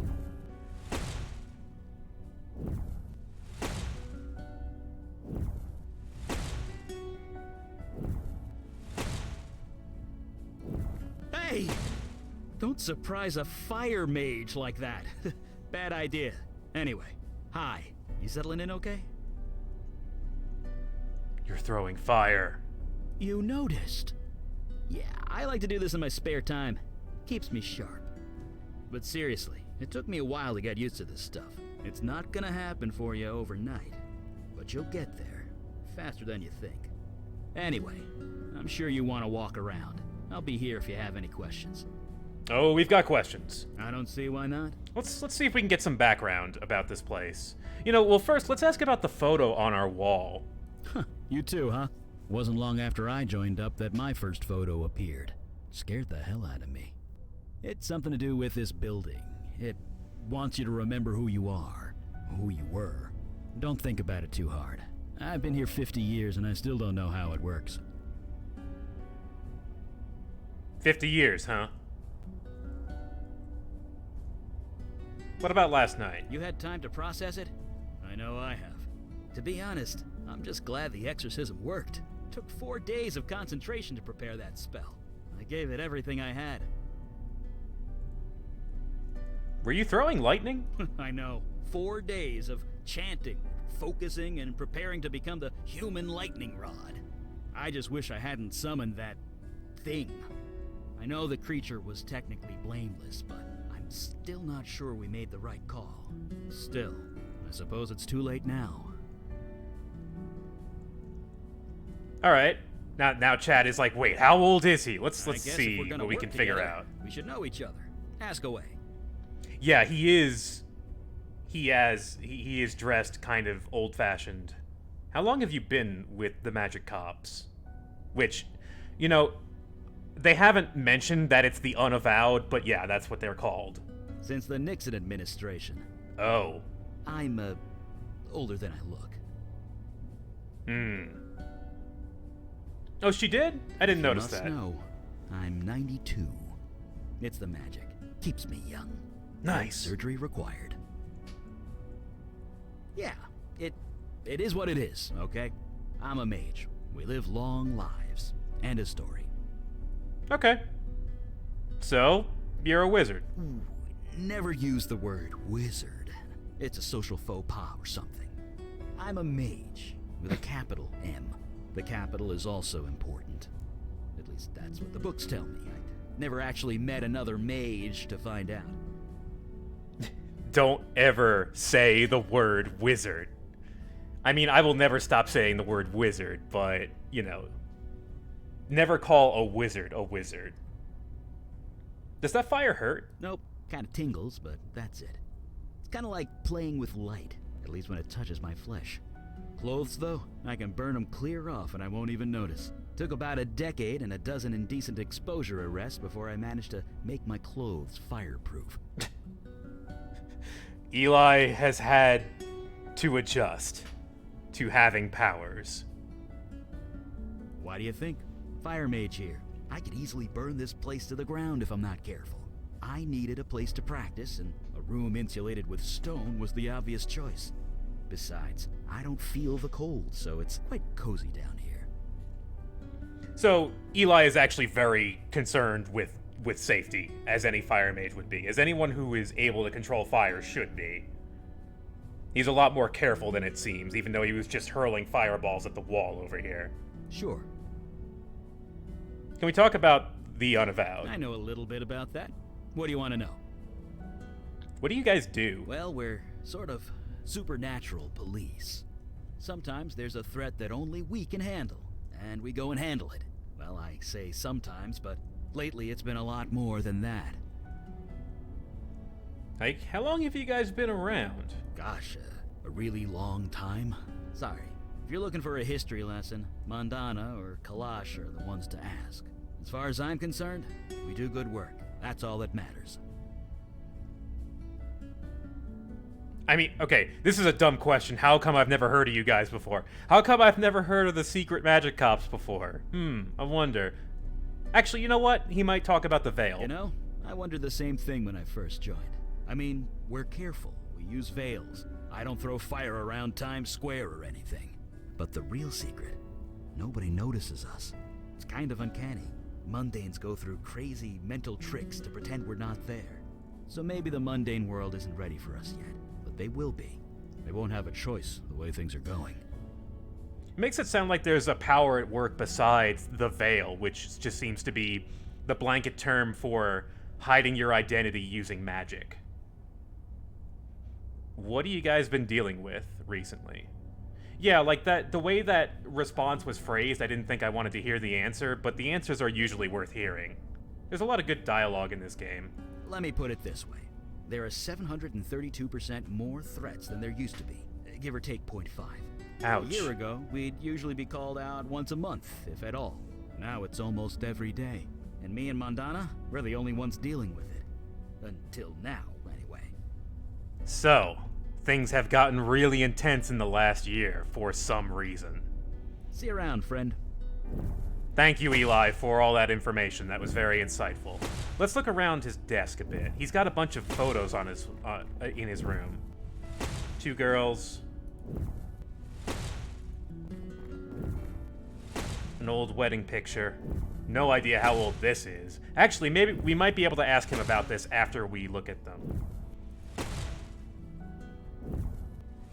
Hey! Don't surprise a fire mage like that. Bad idea. Anyway, hi. You settling in okay? You're throwing fire. You noticed. Yeah, I like to do this in my spare time. Keeps me sharp. But seriously, it took me a while to get used to this stuff. It's not gonna happen for you overnight. But you'll get there. Faster than you think. Anyway, I'm sure you want to walk around. I'll be here if you have any questions. Oh, we've got questions. I don't see why not. Let's see if we can get some background about this place. You know, well, first, let's ask about the photo on our wall. You too, huh? Wasn't long after I joined up that my first photo appeared. Scared the hell out of me. It's something to do with this building. It wants you to remember who you are, who you were. Don't think about it too hard. I've been here 50 years and I still don't know how it works. 50 years, huh? What about last night? You had time to process it? I know I have. To be honest, I'm just glad the exorcism worked. Took 4 days of concentration to prepare that spell. I gave it everything I had. Were you throwing lightning? I know. 4 days of chanting, focusing, and preparing to become the human lightning rod. I just wish I hadn't summoned that thing. I know the creature was technically blameless, but I'm still not sure we made the right call. Still, I suppose it's too late now. All right. Now Chad is like, wait, how old is he? Let's I guess see if we're gonna what we work can figure together, out. We should know each other. Ask away. Yeah, he is dressed kind of old-fashioned. How long have you been with the Magic Cops? Which, you know, they haven't mentioned that it's the Unavowed, but yeah, that's what they're called. Since the Nixon administration. Oh. I'm, older than I look. Oh, she did? I didn't notice that. No, I'm 92. It's the magic. Keeps me young. Nice. No surgery required. Yeah, it is what it is, okay? I'm a mage. We live long lives. And a story. Okay. So, you're a wizard. Ooh, never use the word wizard. It's a social faux pas or something. I'm a mage with a capital M. The capital is also important. At least that's what the books tell me. I never actually met another mage to find out. Don't ever say the word wizard. I mean, I will never stop saying the word wizard, but, you know, never call a wizard a wizard. Does that fire hurt? Nope. Kind of tingles, but that's it. It's kind of like playing with light, at least when it touches my flesh. Clothes, though, I can burn them clear off and I won't even notice. Took about a decade and a dozen indecent exposure arrests before I managed to make my clothes fireproof. Eli has had to adjust to having powers. Why do you think? Fire mage here. I could easily burn this place to the ground if I'm not careful. I needed a place to practice, and a room insulated with stone was the obvious choice. Besides, I don't feel the cold, so it's quite cozy down here. So, Eli is actually very concerned with safety, as any fire mage would be, as anyone who is able to control fire should be. He's a lot more careful than it seems, even though he was just hurling fireballs at the wall over here. Sure. Can we talk about the Unavowed? I know a little bit about that. What do you want to know? What do you guys do? Well, we're sort of supernatural police. Sometimes there's a threat that only we can handle, and we go and handle it. Well, I say sometimes, but lately it's been a lot more than that. Like, how long have you guys been around? Gosh, a really long time. Sorry. If you're looking for a history lesson, Mandana or Kalash are the ones to ask. As far as I'm concerned, we do good work. That's all that matters. I mean, okay, this is a dumb question. How come I've never heard of you guys before? How come I've never heard of the secret magic cops before? I wonder. Actually, you know what? He might talk about the veil. You know, I wondered the same thing when I first joined. I mean, we're careful. We use veils. I don't throw fire around Times Square or anything. But the real secret, nobody notices us. It's kind of uncanny. Mundanes go through crazy mental tricks to pretend we're not there. So maybe the mundane world isn't ready for us yet, but they will be. They won't have a choice the way things are going. It makes it sound like there's a power at work besides the veil, which just seems to be the blanket term for hiding your identity using magic. What have you guys been dealing with recently? Yeah, like that, the way that response was phrased, I didn't think I wanted to hear the answer, but the answers are usually worth hearing. There's a lot of good dialogue in this game. Let me put it this way. There are 732% more threats than there used to be, give or take 0.5. Ouch. A year ago, we'd usually be called out once a month, if at all. Now it's almost every day. And me and Mondana, we're the only ones dealing with it. Until now, anyway. So, things have gotten really intense in the last year, for some reason. See you around, friend. Thank you, Eli, for all that information. That was very insightful. Let's look around his desk a bit. He's got a bunch of photos on his in his room. 2 girls. An old wedding picture. No idea how old this is. Actually, maybe we might be able to ask him about this after we look at them.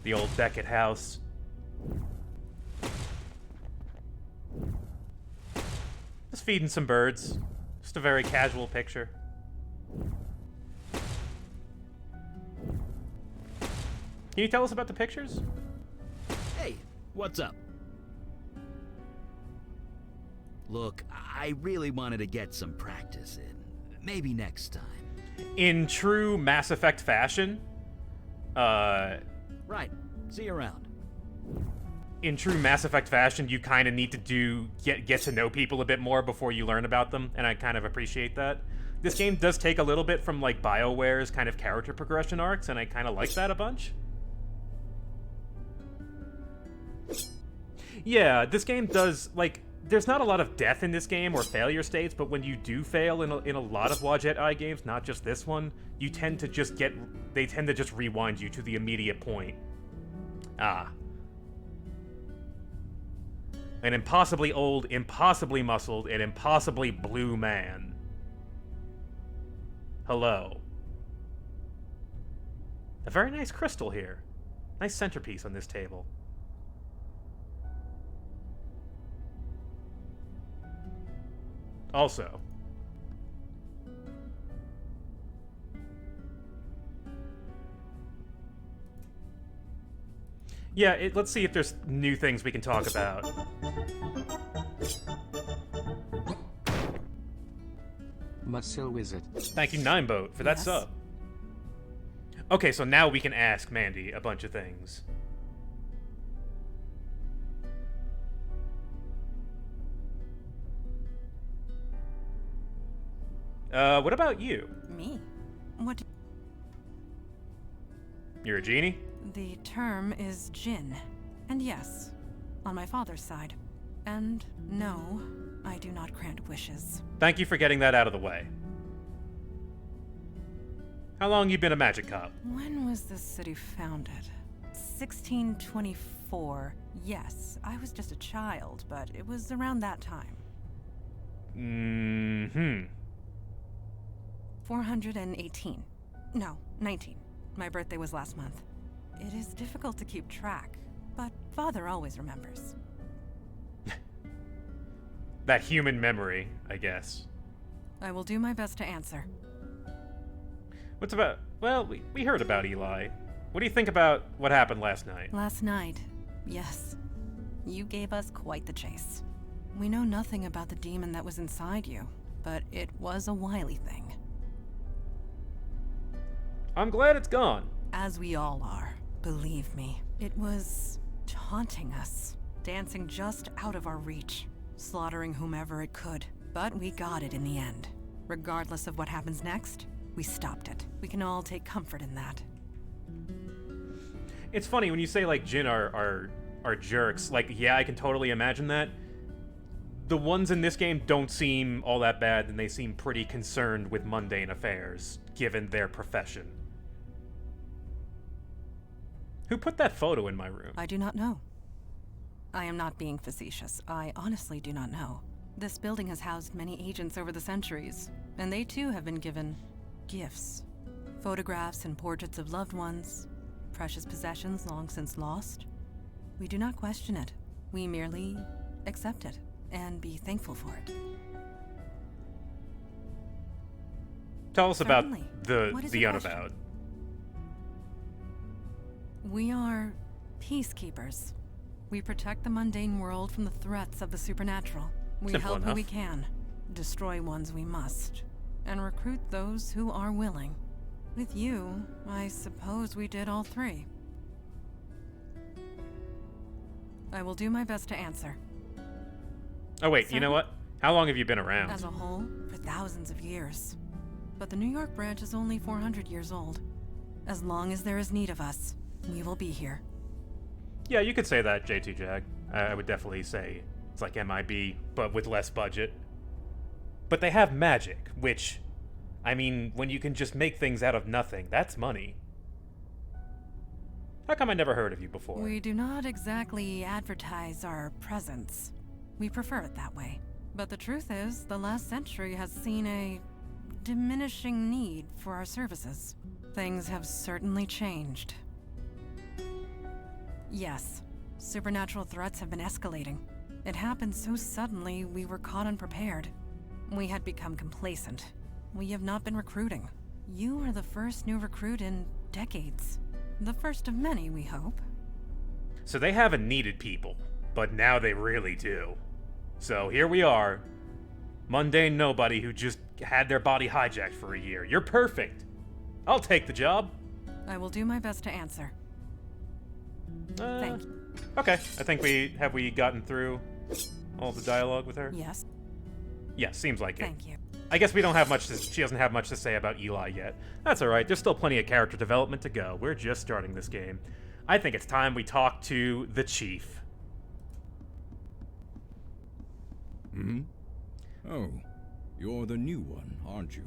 The old Beckett house. Just feeding some birds. Just a very casual picture. Can you tell us about the pictures? Hey, what's up? Look, I really wanted to get some practice in. Maybe next time. In true Mass Effect fashion, Right. See you around. in true Mass Effect fashion, you kind of need to get to know people a bit more before you learn about them, and I kind of appreciate that. This game does take a little bit from, like, BioWare's kind of character progression arcs, and I kind of like that a bunch. Yeah, this game does, like, there's not a lot of death in this game or failure states, but when you do fail in a lot of Wadjet Eye games, not just this one, you tend to just they tend to just rewind you to the immediate point. An impossibly old, impossibly muscled, and impossibly blue man. Hello. A very nice crystal here. Nice centerpiece on this table. Also, yeah, let's see if there's new things we can talk about. Muscle Wizard. Thank you, Nineboat, for that Yes? sub. Okay, so now we can ask Mandy a bunch of things. What about you? Me? What do You're a genie? The term is Jinn. And yes, on my father's side. And no, I do not grant wishes. Thank you for getting that out of the way. How long you been a magic cop? When was this city founded? 1624. Yes, I was just a child, but it was around that time. 418. No, 19. My birthday was last month. It is difficult to keep track, but Father always remembers. That human memory, I guess. I will do my best to answer. What's about... Well, we heard about Eli. What do you think about what happened last night? Last night, yes. You gave us quite the chase. We know nothing about the demon that was inside you, but it was a wily thing. I'm glad it's gone. As we all are, believe me. It was taunting us, dancing just out of our reach, slaughtering whomever it could. But we got it in the end. Regardless of what happens next, we stopped it. We can all take comfort in that. It's funny when you say, like, Jinn are jerks. Like, yeah, I can totally imagine that. the ones in this game don't seem all that bad, and they seem pretty concerned with mundane affairs, given their profession. Who put that photo in my room? I do not know. I am not being facetious. I honestly do not know. This building has housed many agents over the centuries, and they too have been given gifts. Photographs and portraits of loved ones, precious possessions long since lost. We do not question it. We merely accept it and be thankful for it. Tell us Certainly. about What is the your Unavowed. We are peacekeepers. We protect the mundane world from the threats of the supernatural. We Simple help who enough. we can, destroy ones we must, and recruit those who are willing. With you, I suppose we did all three. I will do my best to answer. Oh wait, you know Certainly. what? How long have you been around? As a whole, for thousands of years. But the New York branch is only 400 years old. As long as there is need of us, we will be here. Yeah, you could say that, JT Jag. I would definitely say it's like MIB, but with less budget. But they have magic, which, I mean, when you can just make things out of nothing, that's money. How come I never heard of you before? We do not exactly advertise our presence. We prefer it that way. But the truth is, the last century has seen a diminishing need for our services. Things have certainly changed. Yes, supernatural threats have been escalating. It happened so suddenly we were caught unprepared. We had become complacent. We have not been recruiting. You are the first new recruit in decades. The first of many, we hope. So they haven't needed people, but now they really do. So here we are, mundane nobody who just had their body hijacked for a year. You're perfect. I'll take the job. I will do my best to answer. Thank you. Okay, I think we gotten through all the dialogue with her? Yes, Yeah, seems like it. thank you. I guess we don't have much she doesn't have much to say about Eli yet. That's alright, there's still plenty of character development to go. We're just starting this game. I think it's time we talk to the Chief. Oh, you're the new one, aren't you?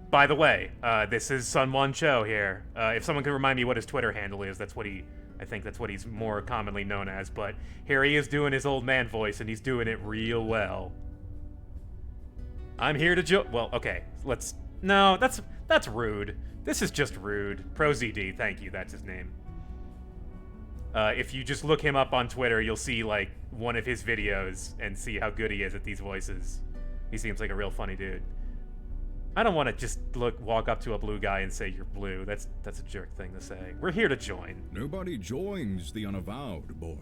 By the way, this is Sun Won Cho here. If someone could remind me what his Twitter handle is, I think that's what he's more commonly known as, but here he is doing his old man voice, and he's doing it real well. I'm here to well, okay, no, that's rude. This is just rude. ProZD, thank you, that's his name. If you just look him up on Twitter, you'll see, like, one of his videos and see how good he is at these voices. He seems like a real funny dude. I don't want to just walk up to a blue guy and say you're blue. That's a jerk thing to say. We're here to join. Nobody joins the Unavowed, boy.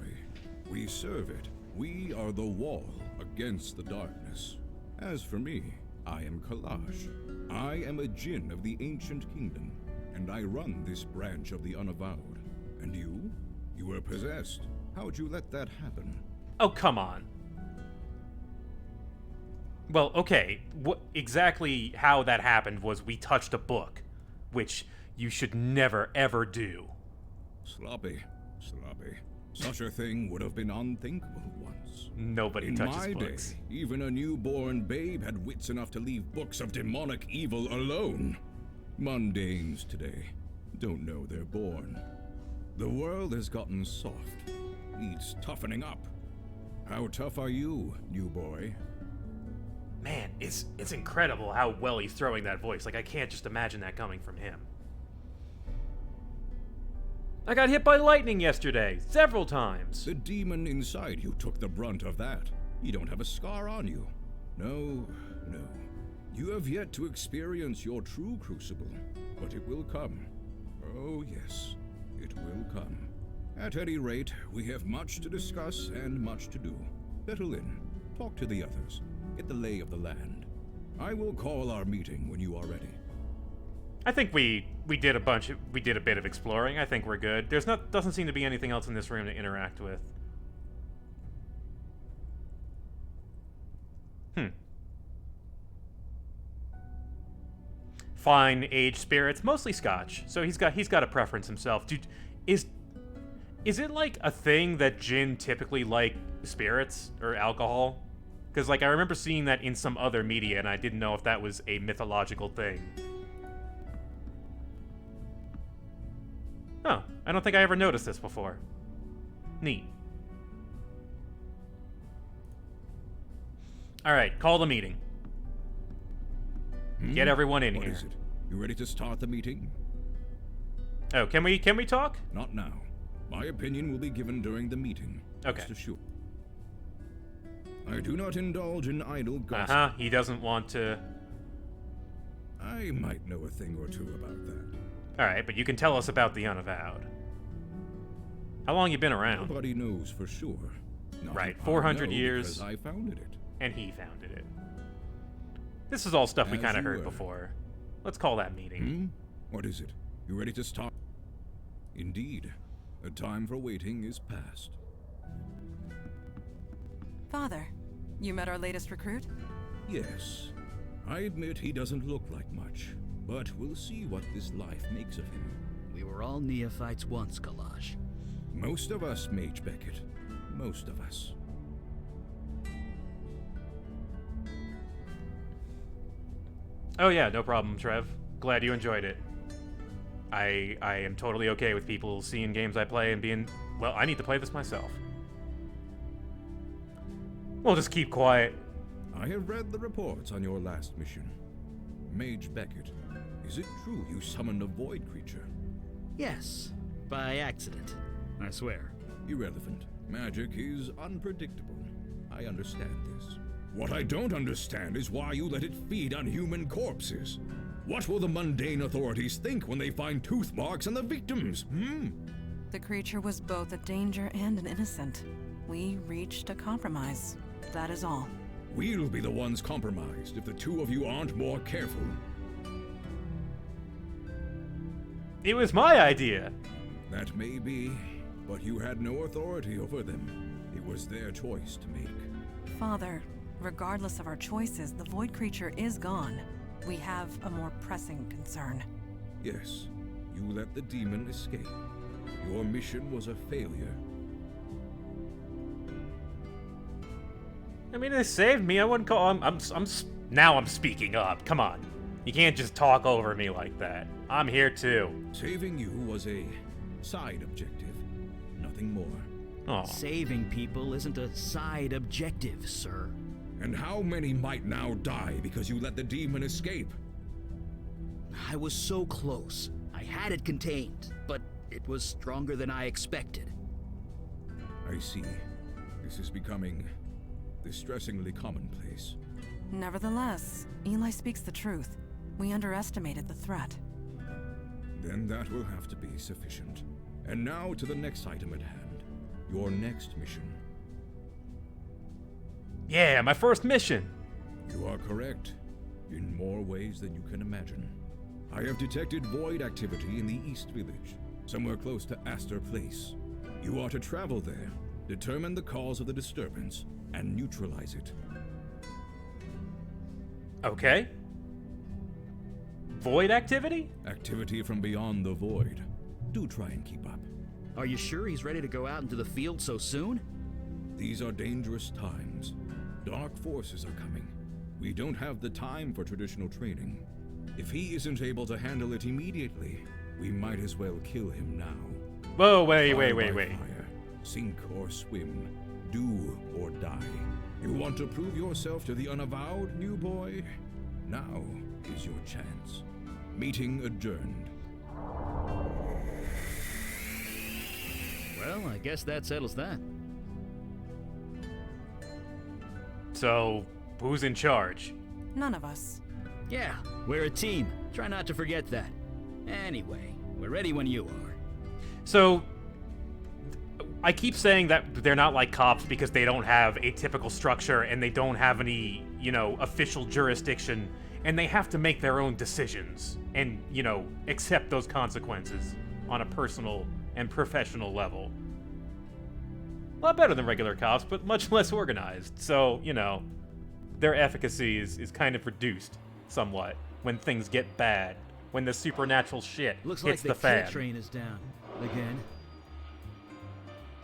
We serve it. We are the wall against the darkness. As for me, I am Kalash. I am a Jinn of the Ancient Kingdom, and I run this branch of the Unavowed. And you? You were possessed. How'd you let that happen? Oh, come on. Well, okay, what exactly how that happened was we touched a book, which you should never, ever do. Sloppy. Such a thing would have been unthinkable once. Nobody In touches my books. day, even a newborn babe had wits enough to leave books of demonic evil alone. Mundanes today don't know they're born. The world has gotten soft. Needs toughening up. How tough are you, new boy? Man, it's incredible how well he's throwing that voice. Like, I can't just imagine that coming from him. I got hit by lightning yesterday, several times. The demon inside you took the brunt of that. You don't have a scar on you. No. You have yet to experience your true crucible, but it will come. Oh yes, it will come. At any rate, we have much to discuss and much to do. Settle in, talk to the others, get the lay of the land. I will call our meeting when you are ready. I think we did a bit of exploring. I think we're good. Doesn't seem to be anything else in this room to interact with. Fine aged spirits, mostly Scotch. So he's got a preference himself. Dude, Is it like a thing that Jinn typically like spirits or alcohol? Because like I remember seeing that in some other media, and I didn't know if that was a mythological thing. Oh, I don't think I ever noticed this before. Neat. All right, call the meeting. Get everyone in What here. is it? You ready to start the meeting? Oh, can we talk? Not now. My opinion will be given during the meeting. Okay. Rest assured. I do not indulge in idle gossip. Uh-huh, he doesn't want to... I might know a thing or two about that. Alright, but you can tell us about the Unavowed. How long you been around? Nobody knows for sure. Not Right, I 400 know years. because I founded it. And he founded it. This is all stuff we As kind of you heard were. before. Let's call that meeting. What is it? You ready to start? Indeed. The time for waiting is past. Father, you met our latest recruit? Yes. I admit he doesn't look like much, but we'll see what this life makes of him. We were all neophytes once, Kalaj. Most of us, Mage Beckett. Most of us. Oh yeah, no problem, Trev. Glad you enjoyed it. I am totally okay with people seeing games I play and being, well, I need to play this myself. We'll just keep quiet. I have read the reports on your last mission. Mage Beckett, is it true you summoned a void creature? Yes, by accident. I swear. Irrelevant. Magic is unpredictable. I understand this. What I don't understand is why you let it feed on human corpses. What will the mundane authorities think when they find tooth marks on the victims, The creature was both a danger and an innocent. We reached a compromise. That is all. We'll be the ones compromised if the two of you aren't more careful. It was my idea. That may be, but you had no authority over them. It was their choice to make. Father, regardless of our choices, the void creature is gone. We have a more pressing concern. Yes, you let the demon escape. Your mission was a failure. I mean, they saved me. I wouldn't call. Now I'm speaking up. Come on, you can't just talk over me like that. I'm here too. Saving you was a side objective, nothing more. Oh, Saving people isn't a side objective, sir. And how many might now die because you let the demon escape? I was so close. I had it contained, but it was stronger than I expected. I see. This is becoming distressingly commonplace. Nevertheless, Eli speaks the truth. We underestimated the threat. Then that will have to be sufficient. And now to the next item at hand. Your next mission. yeah, my first mission. You are correct. In more ways than you can imagine. I have detected void activity in the East Village, somewhere close to Astor Place. You are to travel there, determine the cause of the disturbance, and neutralize it. Okay. Void activity? Activity from beyond the void. Do try and keep up. Are you sure he's ready to go out into the field so soon? These are dangerous times. Dark forces are coming. We don't have the time for traditional training. If he isn't able to handle it immediately, we might as well kill him now. Whoa, wait. Fire by fire, sink or swim, do or die. You want to prove yourself to the Unavowed, new boy? Now is your chance. Meeting adjourned. Well, I guess that settles that. So, who's in charge? None of us. Yeah, we're a team. Try not to forget that. Anyway, we're ready when you are. So, I keep saying that they're not like cops because they don't have a typical structure and they don't have any, official jurisdiction, and they have to make their own decisions and, accept those consequences on a personal and professional level. A lot better than regular cops, but much less organized. So, their efficacy is kind of reduced somewhat when things get bad, when the supernatural shit Looks like hits the the fan. kill train is down. Again.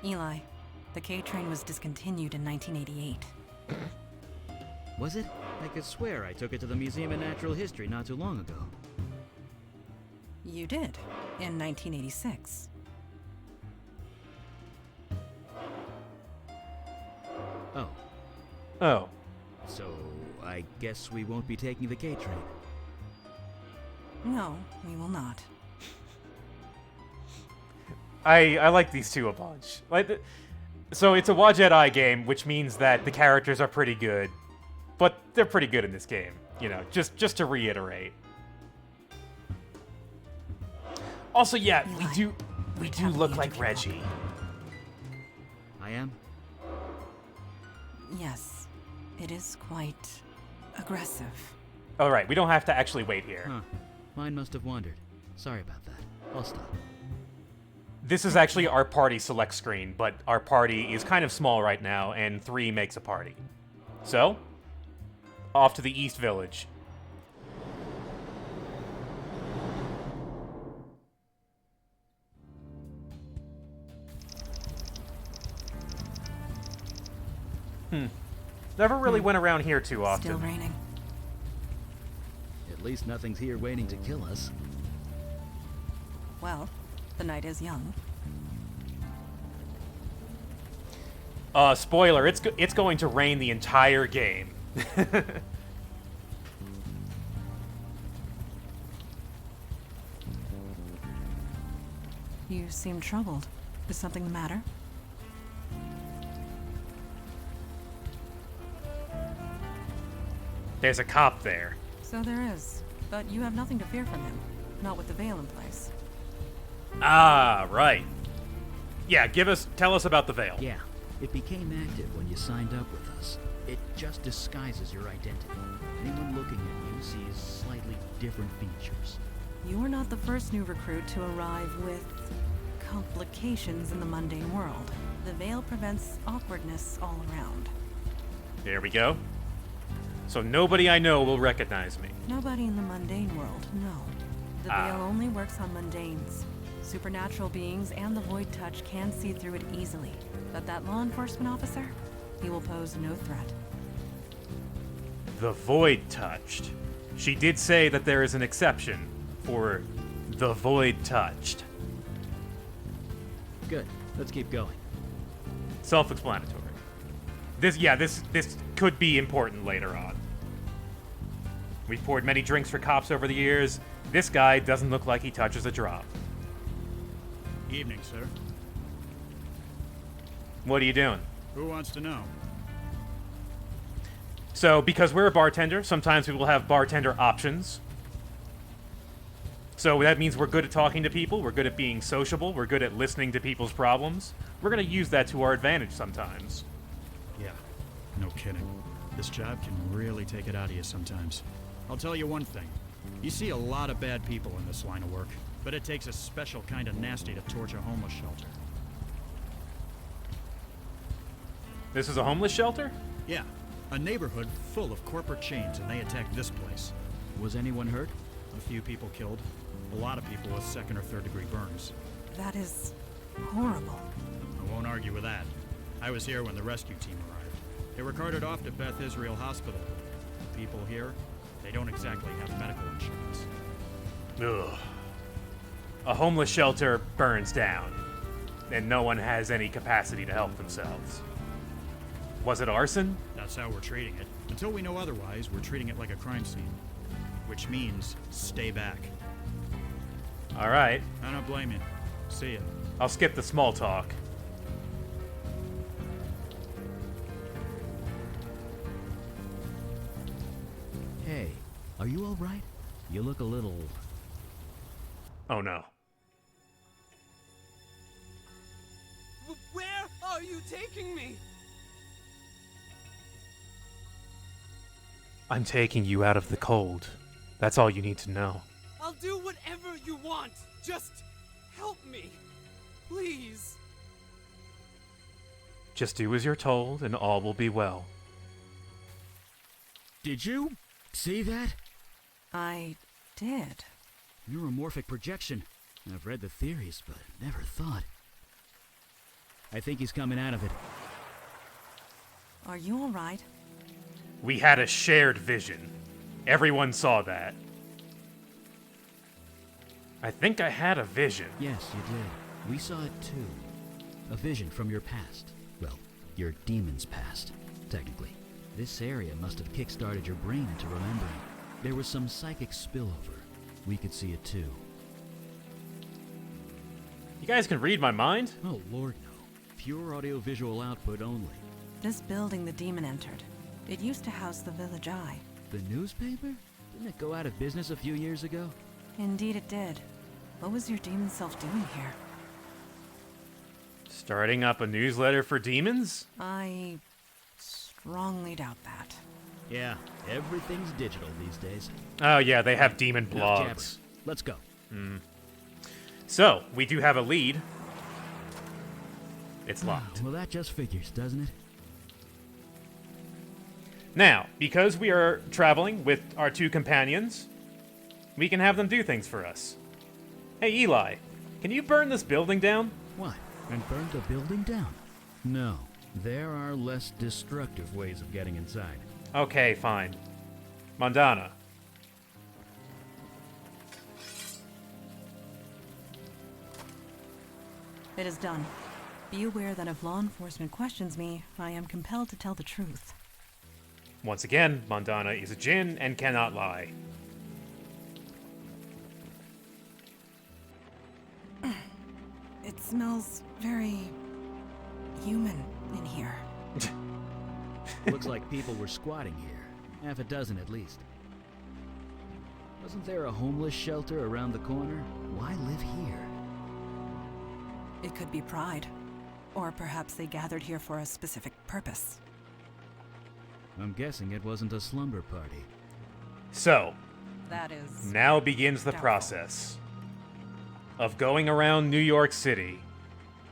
Eli, the K-train was discontinued in 1988. Was it? I could swear I took it to the Museum of Natural History not too long ago. You did, in 1986. Oh, Oh. so I guess we won't be taking the K-train. No, we will not. I like these two a bunch. So it's a Wadjet Eye game, which means that the characters are pretty good. But they're pretty good in this game, you know, just to reiterate. Also, yeah, Eli, we do have look you like to keep Reggie. I am? Yes, it is quite aggressive. All right, we don't have to actually wait here. Huh. Mine must have wandered. Sorry about that. I'll stop. This is actually our party select screen, but our party is kind of small right now, and 3 makes a party. So, off to the East Village. Never really went around here too often. Still raining. At least nothing's here waiting to kill us. Well, the night is young. Spoiler, it's going to rain the entire game. You seem troubled. Is something the matter? There's a cop there. So there is. But you have nothing to fear from him. Not with the veil in place. Ah, right. Yeah, tell us about the veil. Yeah, it became active when you signed up with us. It just disguises your identity. Anyone looking at you sees slightly different features. You are not the first new recruit to arrive with complications in the mundane world. The veil prevents awkwardness all around. There we go. So nobody I know will recognize me. Nobody in the mundane world, no. The veil only works on mundanes. Supernatural beings and the void touch can see through it easily. But that law enforcement officer, he will pose no threat. The void touched. She did say that there is an exception for the void touched. Good. Let's keep going. Self-explanatory. This could be important later on. We've poured many drinks for cops over the years. This guy doesn't look like he touches a drop. Evening, sir. What are you doing? Who wants to know? So, because we're a bartender, sometimes we will have bartender options. So that means we're good at talking to people, we're good at being sociable, we're good at listening to people's problems. We're going to use that to our advantage sometimes. Yeah, no kidding. This job can really take it out of you sometimes. I'll tell you one thing. You see a lot of bad people in this line of work, but it takes a special kind of nasty to torch a homeless shelter. This is a homeless shelter? Yeah, a neighborhood full of corporate chains, and they attacked this place. Was anyone hurt? A few people killed. A lot of people with second or third degree burns. That is horrible. I won't argue with that. I was here when the rescue team arrived. They were carted off to Beth Israel Hospital. The people here, they don't exactly have medical insurance. Ugh. A homeless shelter burns down, and no one has any capacity to help themselves. Was it arson? That's how we're treating it. Until we know otherwise, we're treating it like a crime scene. Which means, stay back. Alright. I don't blame you. See ya. I'll skip the small talk. Hey, are you alright? You look a little... Oh no. Where are you taking me? I'm taking you out of the cold. That's all you need to know. I'll do whatever you want. Just help me. Please. Just do as you're told, and all will be well. Did you see that? I did. Neuromorphic projection. I've read the theories, but never thought. I think he's coming out of it. Are you all right? We had a shared vision. Everyone saw that. I think I had a vision. Yes, you did. We saw it too. A vision from your past. Well, your demon's past, technically. This area must have kick-started your brain into remembering. There was some psychic spillover. We could see it too. You guys can read my mind? Oh, Lord, no. Pure audio-visual output only. This building the demon entered. It used to house the Village Eye. The newspaper? Didn't it go out of business a few years ago? Indeed it did. What was your demon self doing here? Starting up a newsletter for demons? I strongly doubt that. Yeah, everything's digital these days. Oh yeah, they have demon Enough blogs. jabbering. Let's go. So, we do have a lead. It's locked. Well, that just figures, doesn't it? Now, because we are traveling with our two companions, we can have them do things for us. Hey, Eli, can you burn this building down? What? And burn the building down? No. There are less destructive ways of getting inside. Okay, fine. Mondana. It is done. Be aware that if law enforcement questions me, I am compelled to tell the truth. Once again, Mondana is a djinn and cannot lie. It smells very human in here. Looks like people were squatting here. Half a dozen at least. Wasn't there a homeless shelter around the corner? Why live here? It could be pride. Or perhaps they gathered here for a specific purpose. I'm guessing it wasn't a slumber party. So, That is... now begins the doubtful. process of going around New York City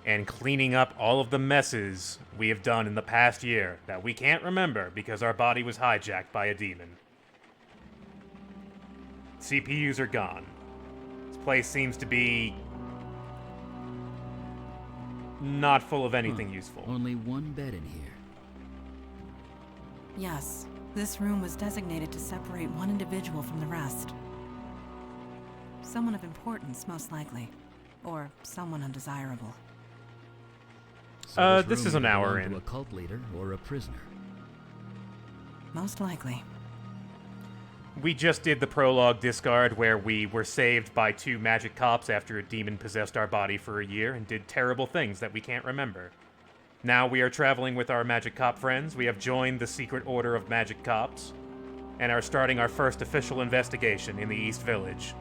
and cleaning up all of the messes we have done in the past year that we can't remember because our body was hijacked by a demon. CPUs are gone. This place seems to be not full of anything useful. Only one bed in here. Yes, this room was designated to separate one individual from the rest. Someone of importance, most likely. Or someone undesirable. So this room is an either hour belonged in. to a cult leader or a prisoner. Most likely. We just did the prologue discard where we were saved by two magic cops after a demon possessed our body for a year and did terrible things that we can't remember. Now we are traveling with our magic cop friends. We have joined the Secret Order of Magic Cops and are starting our first official investigation in the East Village.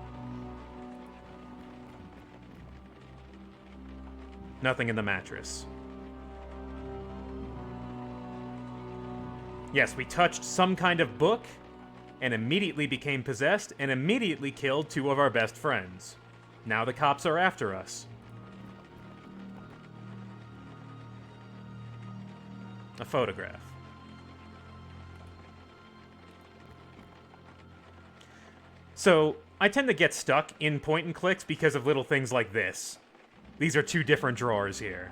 Nothing in the mattress. Yes, we touched some kind of book and immediately became possessed and immediately killed two of our best friends. Now the cops are after us. A photograph. So, I tend to get stuck in point and clicks because of little things like this. These are two different drawers here.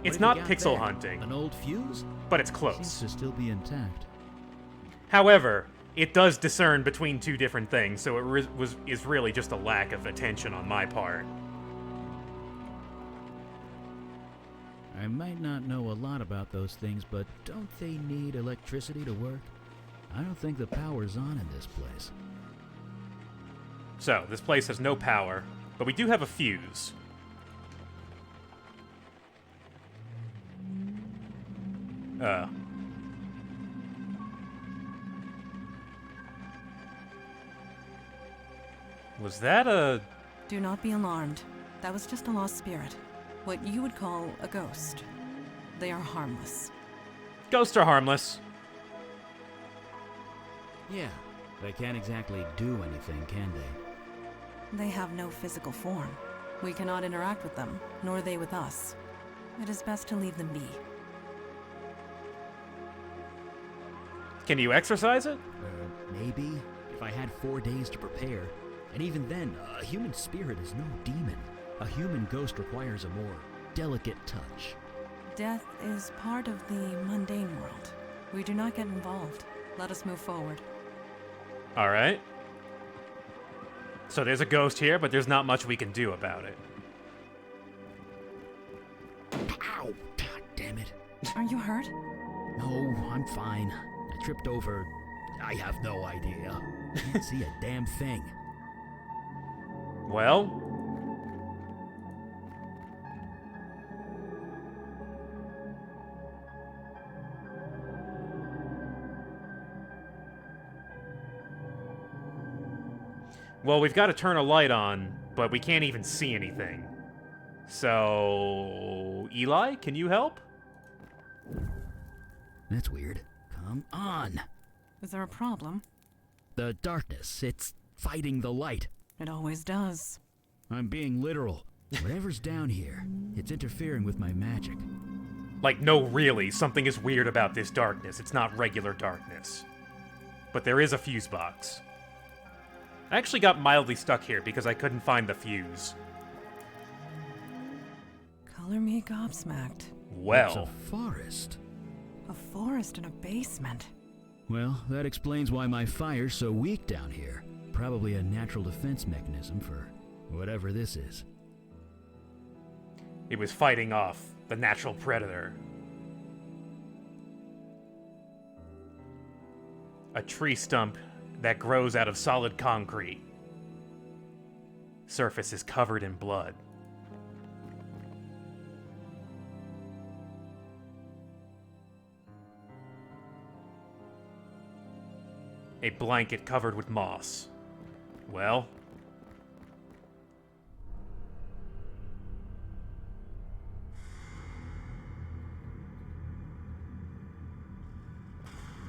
It's not pixel hunting. An old fuse? But it's close. Seems to still be intact. However, it does discern between two different things, so it is really just a lack of attention on my part. I might not know a lot about those things, but don't they need electricity to work? I don't think the power's on in this place. So, this place has no power, but we do have a fuse. Was that a... Do not be alarmed. That was just a lost spirit. What you would call a ghost. They are harmless. Ghosts are harmless. Yeah, they can't exactly do anything, can they? They have no physical form. We cannot interact with them, nor they with us. It is best to leave them be. Can you exercise it? Maybe. If I had 4 days to prepare. And even then, a human spirit is no demon. A human ghost requires a more delicate touch. Death is part of the mundane world. We do not get involved. Let us move forward. All right. So there's a ghost here, but there's not much we can do about it. Ow! God damn it. Are you hurt? No, I'm fine. I tripped over... I have no idea. Can't see a damn thing. Well... Well, we've got to turn a light on, but we can't even see anything. So... Eli, can you help? That's weird. Come on. Is there a problem? The darkness, it's fighting the light. It always does. I'm being literal. Whatever's down here, it's interfering with my magic. Like, no, really, something is weird about this darkness. It's not regular darkness. But there is a fuse box. I actually got mildly stuck here because I couldn't find the fuse. Color me gobsmacked. Well. It's a forest. A forest in a basement. Well, that explains why my fire's so weak down here. Probably a natural defense mechanism for whatever this is. It was fighting off the natural predator. A tree stump that grows out of solid concrete. Surface is covered in blood. A blanket covered with moss. Well...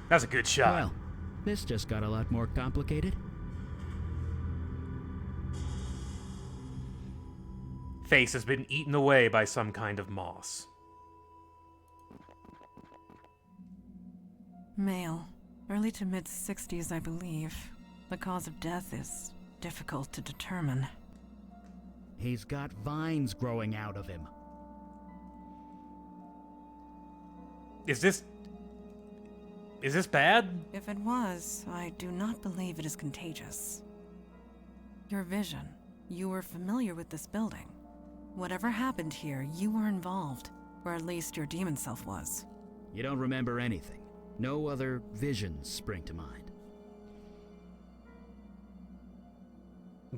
That's a good shot. Well, this just got a lot more complicated. Face has been eaten away by some kind of moss. Male. Early to mid-60s, I believe. The cause of death is difficult to determine. He's got vines growing out of him. Is this bad? If it was, I do not believe it is contagious. Your vision. You were familiar with this building. Whatever happened here, you were involved. Or at least your demon self was. You don't remember anything. No other visions spring to mind.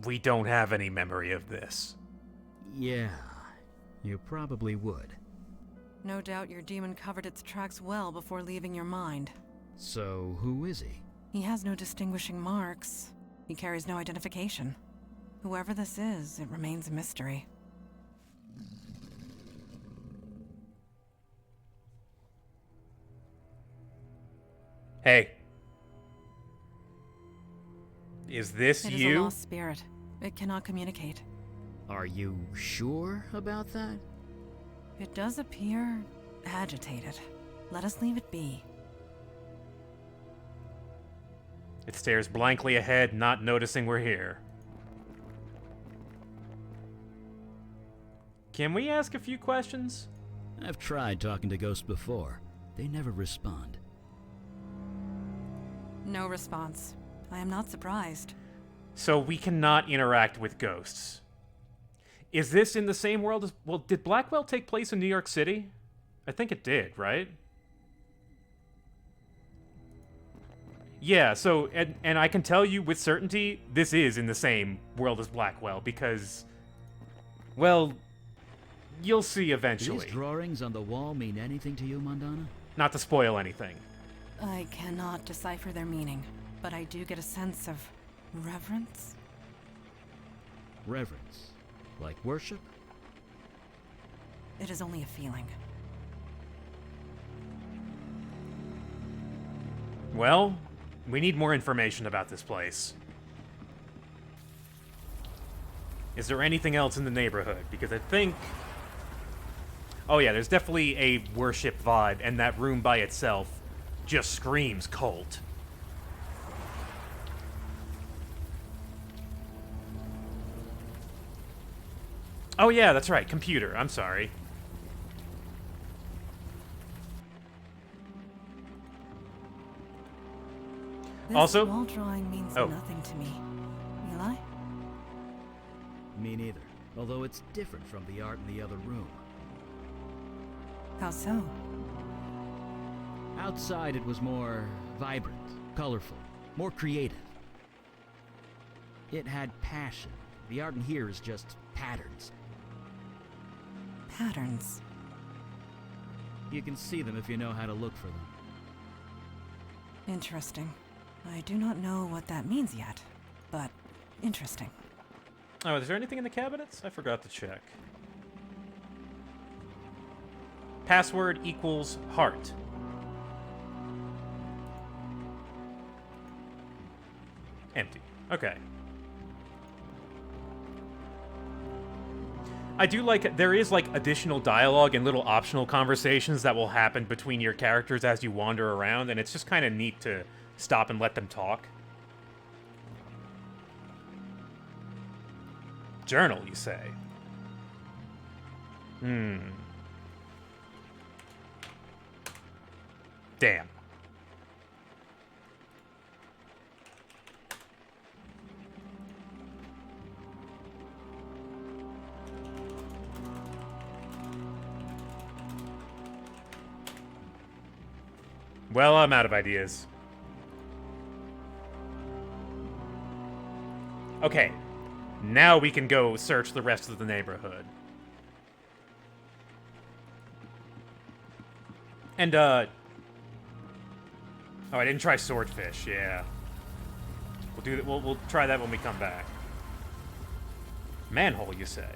We don't have any memory of this. Yeah, you probably would. No doubt your demon covered its tracks well before leaving your mind. So, who is he? He has no distinguishing marks. He carries no identification. Whoever this is, it remains a mystery. Hey. Is this It you? is a lost spirit. It cannot communicate. Are you sure about that? It does appear agitated. Let us leave it be. It stares blankly ahead, not noticing we're here. Can we ask a few questions? I've tried talking to ghosts before. They never respond. No response. I am not surprised. So we cannot interact with ghosts. Is this in the same world as... Well, did Blackwell take place in New York City? I think it did, right? Yeah, so... And I can tell you with certainty, this is in the same world as Blackwell, because... Well... You'll see eventually. Do these drawings on the wall mean anything to you, Mondana? Not to spoil anything. I cannot decipher their meaning, but I do get a sense of reverence. Reverence? Like worship? It is only a feeling. Well, we need more information about this place. Is there anything else in the neighborhood? Because I think... Oh yeah, there's definitely a worship vibe, and that room by itself just screams cult. Oh yeah, that's right, computer. I'm sorry. This Also- wall drawing means Oh. nothing to me. Eli? Me neither. Although it's different from the art in the other room. How so? Outside it was more vibrant, colorful, more creative. It had passion. The art in here is just patterns. Patterns. You can see them if you know how to look for them. Interesting. I do not know what that means yet, but interesting. Oh, is there anything in the cabinets? I forgot to check. Password equals heart. Empty. Okay. I do like, there is like additional dialogue and little optional conversations that will happen between your characters as you wander around, and it's just kind of neat to stop and let them talk. Journal, you say? Damn. Well, I'm out of ideas. Okay. Now we can go search the rest of the neighborhood. And, oh, I didn't try swordfish, yeah. We'll do that, we'll try that when we come back. Manhole, you say?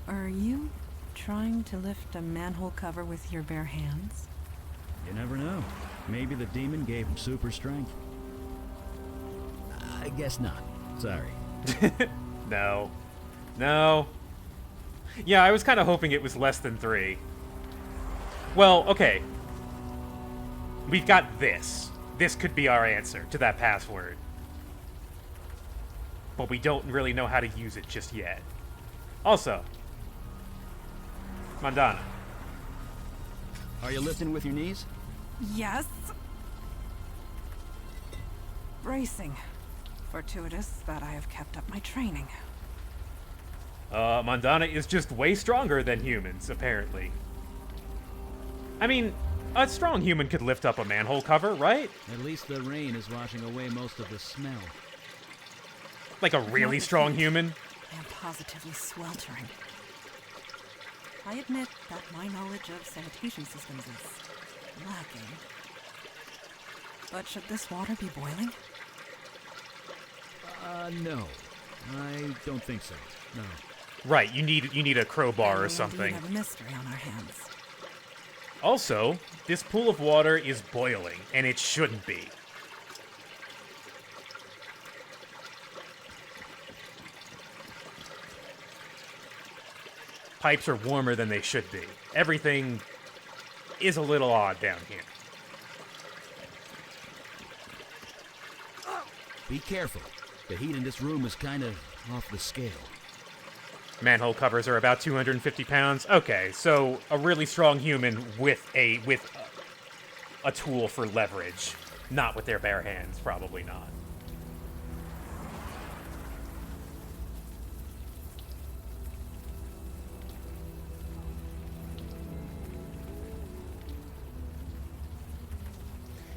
Are you trying to lift a manhole cover with your bare hands? You never know. Maybe the demon gave him super strength. I guess not. Sorry. No. No. Yeah, I was kind of hoping it was less than 3. Well, okay. We've got this. This could be our answer to that password. But we don't really know how to use it just yet. Also, Mandana. Are you lifting with your knees? Yes. Bracing. Fortuitous that I have kept up my training. Mandana is just way stronger than humans, apparently. I mean, a strong human could lift up a manhole cover, right? At least the rain is washing away most of the smell. Like a really strong human? I am positively sweltering. I admit that my knowledge of sanitation systems is lacking. But should this water be boiling? No. I don't think so. No. Right, you need a crowbar or We something. have a mystery on our hands. Also, this pool of water is boiling, and it shouldn't be. Pipes are warmer than they should be. Everything is a little odd down here. Be careful. The heat in this room is kind of off the scale. Manhole covers are about 250 pounds. Okay, so a really strong human with a tool for leverage. Not with their bare hands, probably not.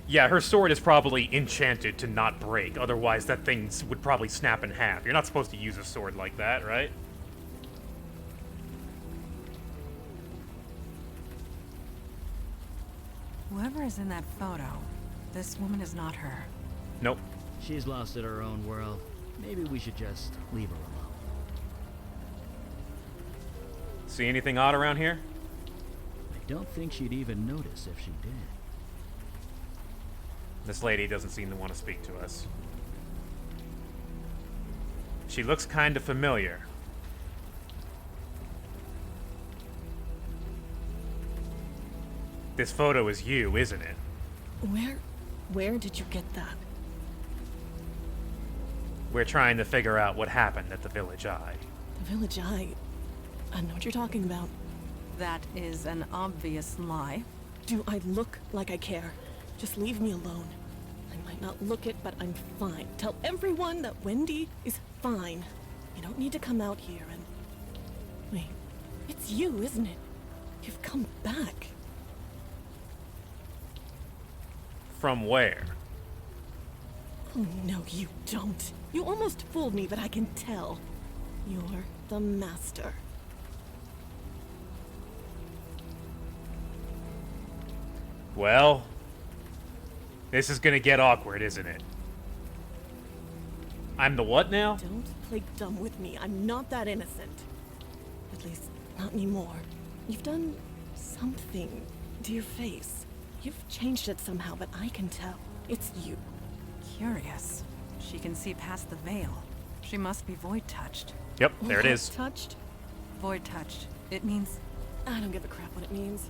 Yeah, her sword is probably enchanted to not break, otherwise that thing would probably snap in half. You're not supposed to use a sword like that, right? Whoever is in that photo, this woman is not her. Nope. She's lost in her own world. Maybe we should just leave her alone. See anything odd around here? I don't think she'd even notice if she did. This lady doesn't seem to want to speak to us. She looks kind of familiar. This photo is you, isn't it? Where did you get that? We're trying to figure out what happened at the Village Eye. The village eye. I know what you're talking about. That is an obvious lie. Do I look like I care? Just leave me alone. I might not look it, but I'm fine. Tell everyone that Wendy is fine. You don't need to come out here and... Wait, it's you, isn't it? You've come back. From where? Oh, no, you don't. You almost fooled me, but I can tell. You're the master. Well, this is gonna get awkward, isn't it? I'm the what now? Don't play dumb with me. I'm not that innocent. At least, not anymore. You've done something to your face. You've changed it somehow, but I can tell. It's you. Curious. She can see past the veil. She must be void-touched. Yep, there it is. Touched? Void-touched. It means... I don't give a crap what it means.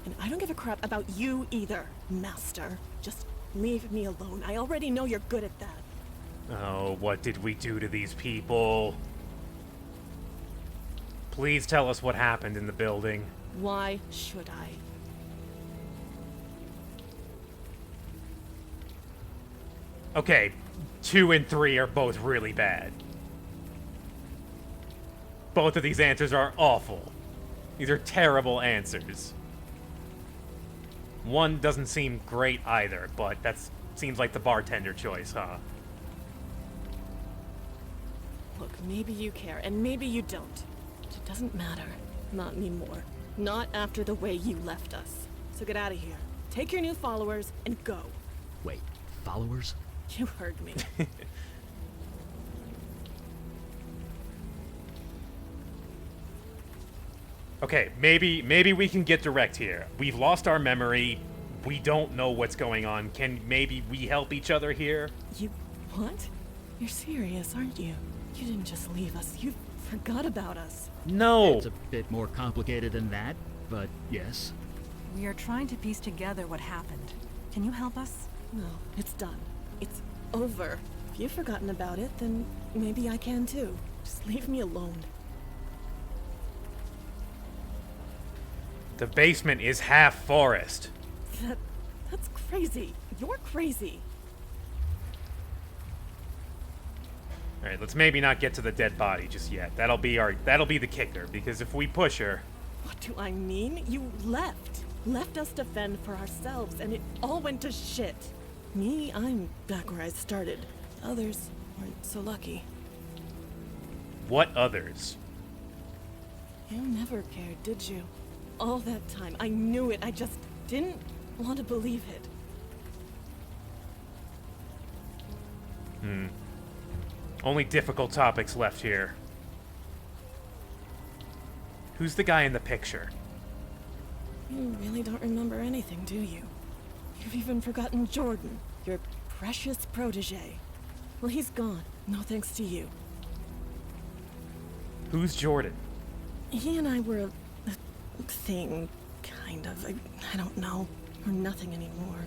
And I don't give a crap about you either, Master. Just leave me alone. I already know you're good at that. Oh, what did we do to these people? Please tell us what happened in the building. Why should I? Okay, 2 and 3 are both really bad. Both of these answers are awful. These are terrible answers. 1 doesn't seem great either, but that seems like the bartender choice, huh? Look, maybe you care, and maybe you don't. It doesn't matter. Not anymore. Not after the way you left us. So get out of here. Take your new followers and go. Wait, followers? You heard me. Okay, maybe we can get direct here. We've lost our memory. We don't know what's going on. Can maybe we help each other here? You... what? You're serious, aren't you? You didn't just leave us. You forgot about us. No! It's a bit more complicated than that, but yes. We are trying to piece together what happened. Can you help us? No, it's done. It's over. If you've forgotten about it, then maybe I can too. Just leave me alone. The basement is half forest. That's crazy. You're crazy. All right, let's maybe not get to the dead body just yet. That'll be the kicker, because if we push her... What do I mean? You left. Left us to fend for ourselves, and it all went to shit. Me, I'm back where I started. Others weren't so lucky. What others? You never cared, did you? All that time, I knew it. I just didn't want to believe it. Only difficult topics left here. Who's the guy in the picture? You really don't remember anything, do you? You've even forgotten Jordan, your precious protege. Well, he's gone. No thanks to you. Who's Jordan? He and I were a thing, kind of. I don't know. We're nothing anymore.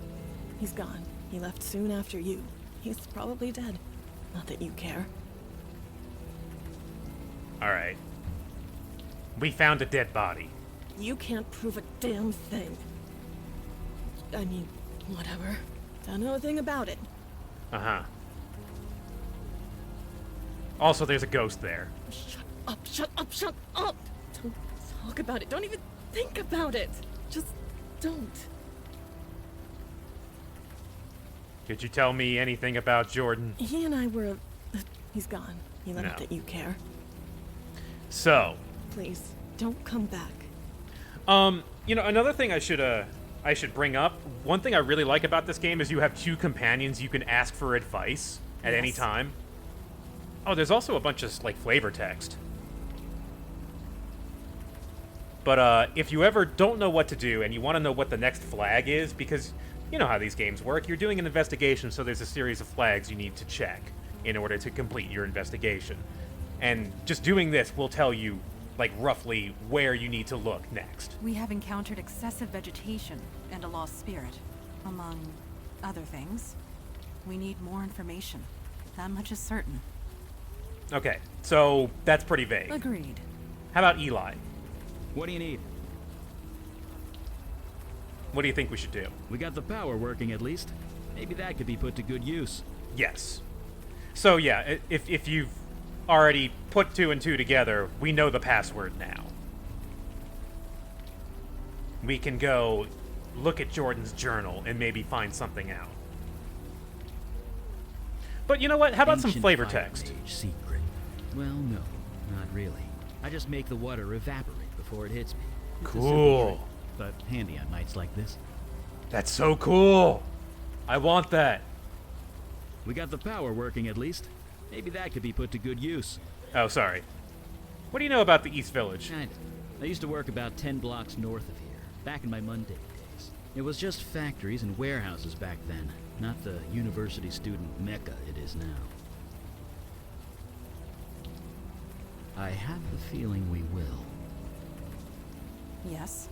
He's gone. He left soon after you. He's probably dead. Not that you care. Alright. We found a dead body. You can't prove a damn thing. I mean, whatever. Don't know a thing about it. Uh-huh. Also, there's a ghost there. Shut up, shut up, shut up! Don't talk about it. Don't even think about it. Just don't. Could you tell me anything about Jordan? He and I were he's gone. He left No. that you care. So. Please, don't come back. You know, another thing I should bring up, one thing I really like about this game is you have 2 companions you can ask for advice at any time. Oh, there's also a bunch of, like, flavor text. But, if you ever don't know what to do and you want to know what the next flag is, because you know how these games work, you're doing an investigation, so there's a series of flags you need to check in order to complete your investigation. And just doing this will tell you, like, roughly where you need to look next. We have encountered excessive vegetation and a lost spirit, among other things. We need more information. That much is certain. Okay, so that's pretty vague. Agreed. How about Eli? What do you need? What do you think we should do? We got the power working at least. Maybe that could be put to good use. Yes. So yeah, if you've already put 2 and 2 together, we know the password now. We can go look at Jordan's journal and maybe find something out. But you know what? How about some Ancient flavor fire text? mage secret. Well, no, not really. I just make the water evaporate before it hits me. It's a simple Cool. trick, but handy on nights like this. That's so cool. I want that. We got the power working at least. Maybe that could be put to good use. Oh, sorry. What do you know about the East Village? Kinda. I used to work about 10 blocks north of here, back in my mundane days. It was just factories and warehouses back then, not the university student mecca it is now. I have the feeling we will. Yes.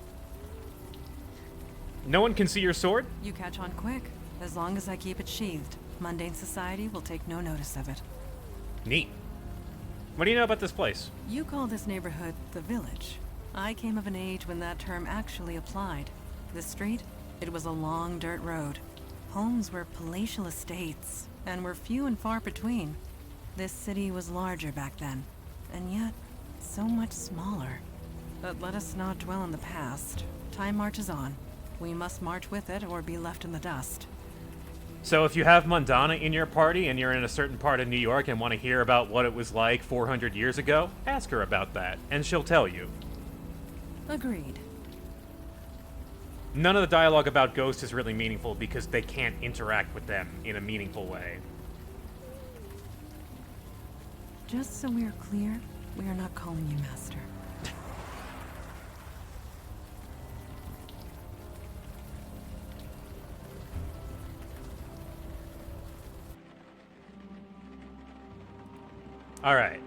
No one can see your sword? You catch on quick. As long as I keep it sheathed, mundane society will take no notice of it. Neat. What do you know about this place? You call this neighborhood the village. I came of an age when that term actually applied. This street, it was a long dirt road. Homes were palatial estates, and were few and far between. This city was larger back then, and yet so much smaller. But let us not dwell on the past. Time marches on. We must march with it or be left in the dust. So if you have Mundana in your party and you're in a certain part of New York and want to hear about what it was like 400 years ago, ask her about that, and she'll tell you. Agreed. None of the dialogue about Ghost is really meaningful because they can't interact with them in a meaningful way. Just so we're clear, we are not calling you Master. All right.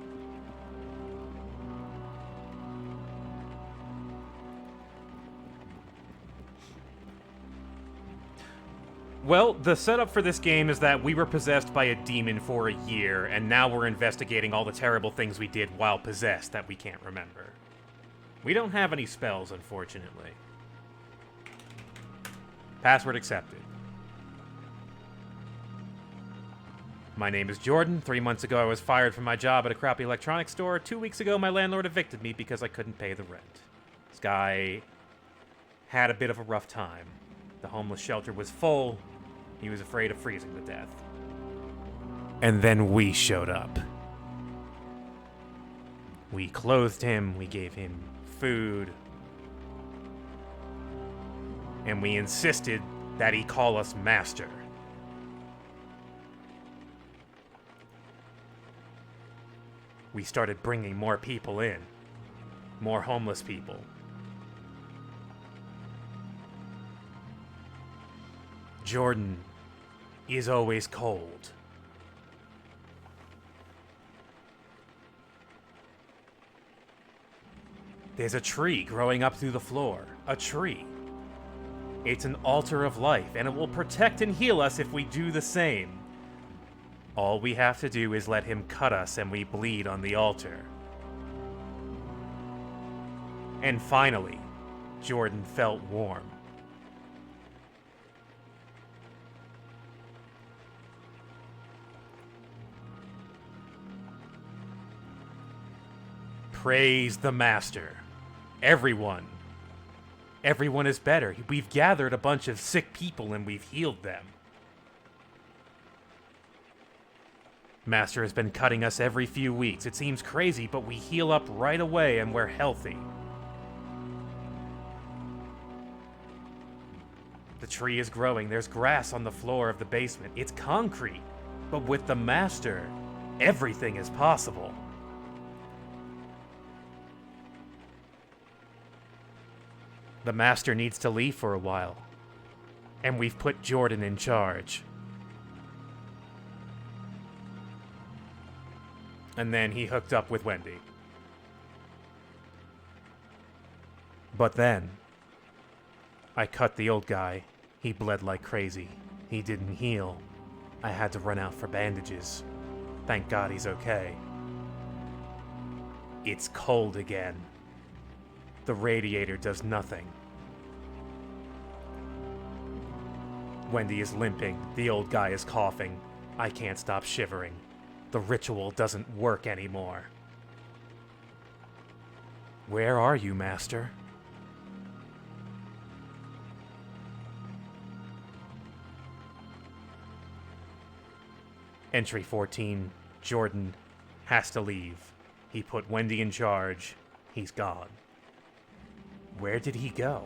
Well, the setup for this game is that we were possessed by a demon for a year, and now we're investigating all the terrible things we did while possessed that we can't remember. We don't have any spells, unfortunately. Password accepted. My name is Jordan. 3 months ago, I was fired from my job at a crappy electronics store. 2 weeks ago, my landlord evicted me because I couldn't pay the rent. This guy had a bit of a rough time. The homeless shelter was full. He was afraid of freezing to death. And then we showed up. We clothed him, we gave him food, and we insisted that he call us master. We started bringing more people in. More homeless people. Jordan is always cold. There's a tree growing up through the floor. A tree. It's an altar of life, and it will protect and heal us if we do the same. All we have to do is let him cut us and we bleed on the altar. And finally, Jordan felt warm. Praise the Master. Everyone is better. We've gathered a bunch of sick people and we've healed them. Master has been cutting us every few weeks. It seems crazy, but we heal up right away and we're healthy. The tree is growing. There's grass on the floor of the basement. It's concrete. But with the Master, everything is possible. The Master needs to leave for a while. And we've put Jordan in charge. And then he hooked up with Wendy. But then, I cut the old guy. He bled like crazy. He didn't heal. I had to run out for bandages. Thank God he's okay. It's cold again. The radiator does nothing. Wendy is limping. The old guy is coughing. I can't stop shivering. The ritual doesn't work anymore. Where are you, Master? Entry 14. Jordan has to leave. He put Wendy in charge. He's gone. Where did he go?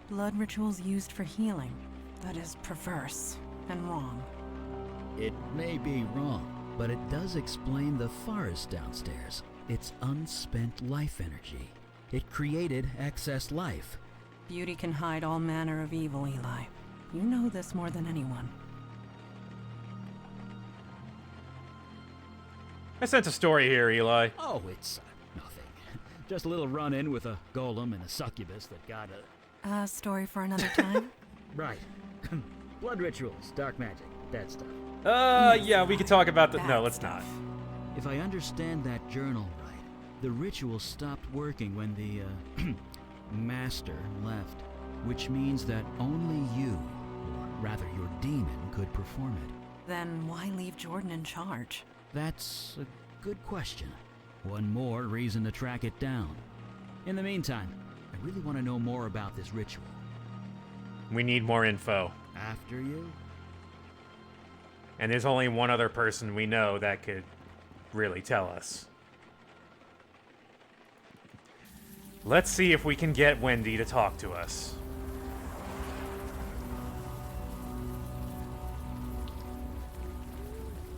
Blood rituals used for healing. That is perverse and wrong. It may be wrong, but it does explain the forest downstairs. It's unspent life energy. It created excess life. Beauty can hide all manner of evil, Eli. You know this more than anyone. I sense a story here, Eli. Oh, it's nothing. Just a little run-in with a golem and a succubus that got a... A story for another time? Right. Blood rituals, dark magic, that stuff. Yeah, we could talk about that. No, let's not. If I understand that journal right, the ritual stopped working when the, master left, which means that only you, or rather your demon, could perform it. Then why leave Jordan in charge? That's a good question. One more reason to track it down. In the meantime, I really want to know more about this ritual. We need more info. After you? And there's only one other person we know that could really tell us. Let's see if we can get Wendy to talk to us.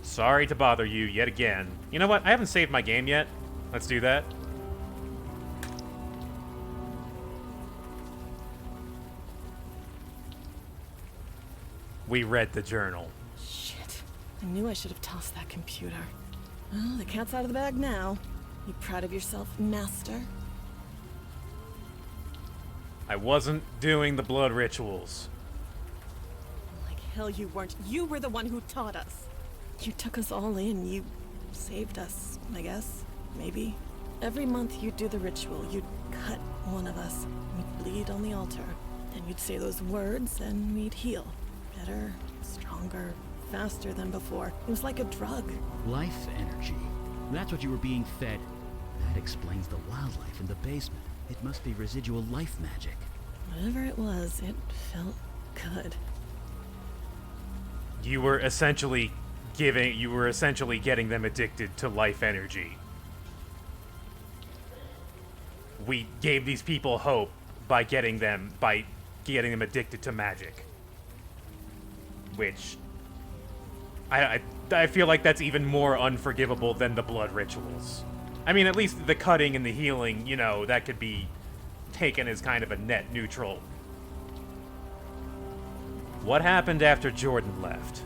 Sorry to bother you yet again. You know what? I haven't saved my game yet. Let's do that. We read the journal. Shit. I knew I should have tossed that computer. Well, the cat's out of the bag now. You proud of yourself, Master? I wasn't doing the blood rituals. Like hell you weren't. You were the one who taught us. You took us all in. You saved us, I guess. Maybe. Every month you'd do the ritual. You'd cut one of us. We'd bleed on the altar. Then you'd say those words and we'd heal. Better, stronger, faster than before. It was like a drug. Life energy. That's what you were being fed. That explains the wildlife in the basement. It must be residual life magic. Whatever it was, it felt good. You were essentially getting them addicted to life energy. We gave these people hope by getting them addicted to magic. Which I feel like that's even more unforgivable than the blood rituals. I mean, at least the cutting and the healing, you know, that could be taken as kind of a net neutral. What happened after Jordan left?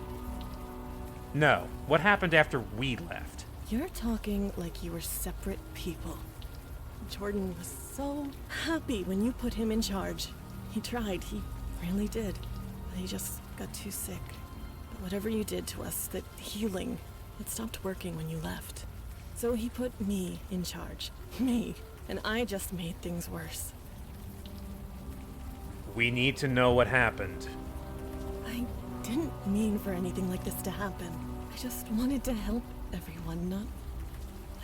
No, what happened after we left? You're talking like you were separate people. Jordan was so happy when you put him in charge. He tried, he really did. But he just got too sick. But whatever you did to us, that healing, it stopped working when you left. So he put me in charge. Me. And I just made things worse. We need to know what happened. I didn't mean for anything like this to happen. I just wanted to help everyone, not...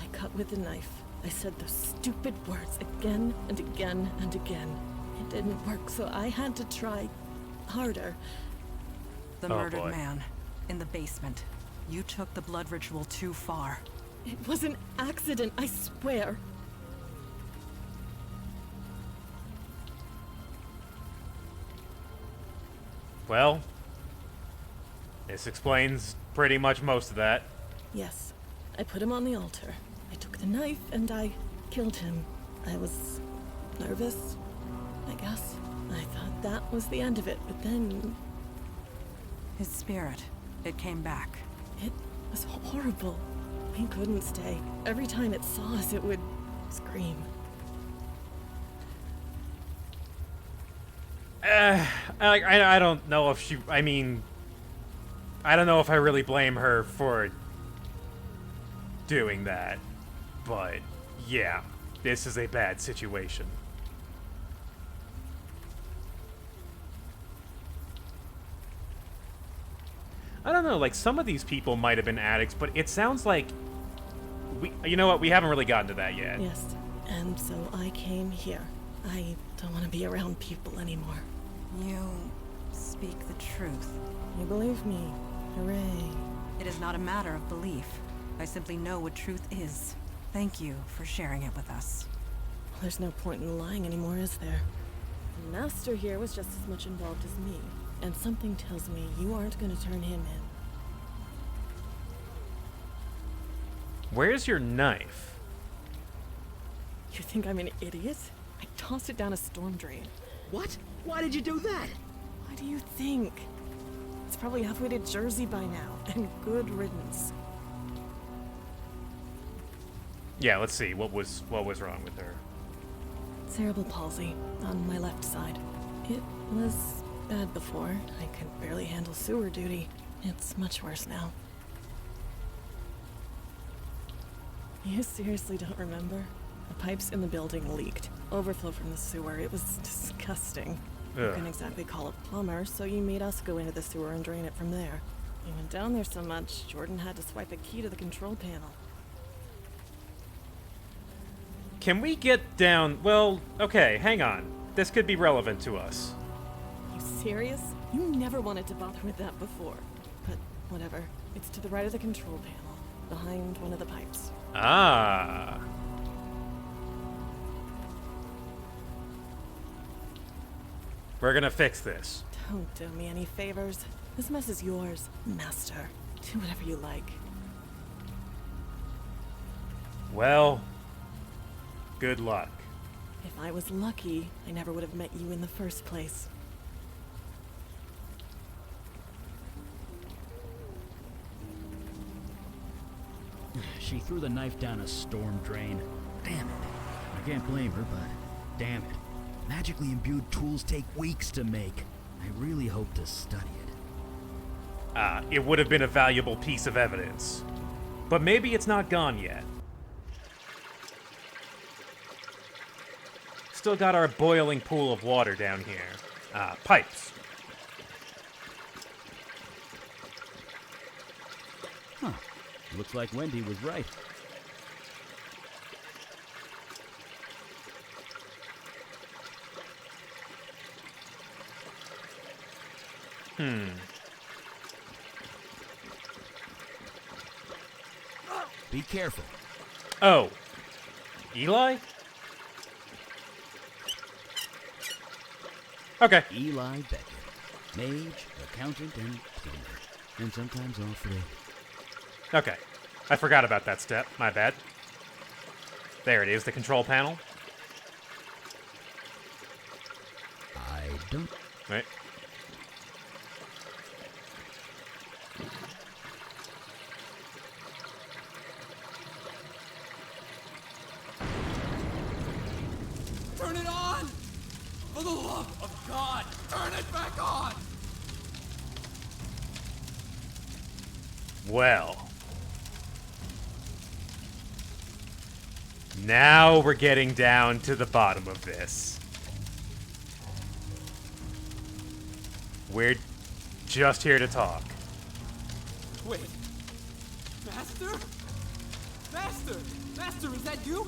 I cut with a knife. I said those stupid words again and again and again. It didn't work, so I had to try harder. The murdered man in the basement. You took the blood ritual too far. It was an accident, I swear. Well, this explains pretty much most of that. Yes, I put him on the altar. I took the knife and I killed him. I was nervous, I guess. I thought that was the end of it, but then... His spirit, it came back. It was horrible. He couldn't stay. Every time it saw us, it would scream. I don't know if she... I mean, I don't know if I really blame her for doing that, but yeah, this is a bad situation. I don't know, like, some of these people might have been addicts, but it sounds like you know what, we haven't really gotten to that yet. Yes, and so I came here. I don't want to be around people anymore. You speak the truth. You believe me. Hooray. It is not a matter of belief. I simply know what truth is. Thank you for sharing it with us. There's no point in lying anymore, is there? The master here was just as much involved as me, and something tells me you aren't going to turn him in. Where's your knife? You think I'm an idiot? I tossed it down a storm drain. What? Why did you do that? Why do you think? It's probably halfway to Jersey by now, and good riddance. Yeah, let's see. What was wrong with her? Cerebral palsy on my left side. It was bad before. I could barely handle sewer duty. It's much worse now. You seriously don't remember? The pipes in the building leaked. Overflow from the sewer. It was disgusting. You couldn't exactly call a plumber, so you made us go into the sewer and drain it from there. We went down there so much, Jordan had to swipe a key to the control panel. Can we get down... Well, okay, hang on. This could be relevant to us. You serious? You never wanted to bother with that before. But whatever. It's to the right of the control panel, behind one of the pipes. Ah. We're gonna fix this. Don't do me any favors. This mess is yours, master. Do whatever you like. Well, good luck. If I was lucky, I never would have met you in the first place. She threw the knife down a storm drain. Damn it. I can't blame her, but damn it. Magically imbued tools take weeks to make. I really hope to study it. It would have been a valuable piece of evidence. But maybe it's not gone yet. Still got our boiling pool of water down here. Pipes. Huh. Looks like Wendy was right. Be careful. Oh. Eli? Okay. Eli Beckett. Mage, accountant, and plumber. And sometimes all three. Okay. I forgot about that step. My bad. There it is, the control panel. I don't... Right. Turn it on! For the love of God, turn it back on! Well. Now we're getting down to the bottom of this. We're just here to talk. Wait. Master? Master! Master, is that you?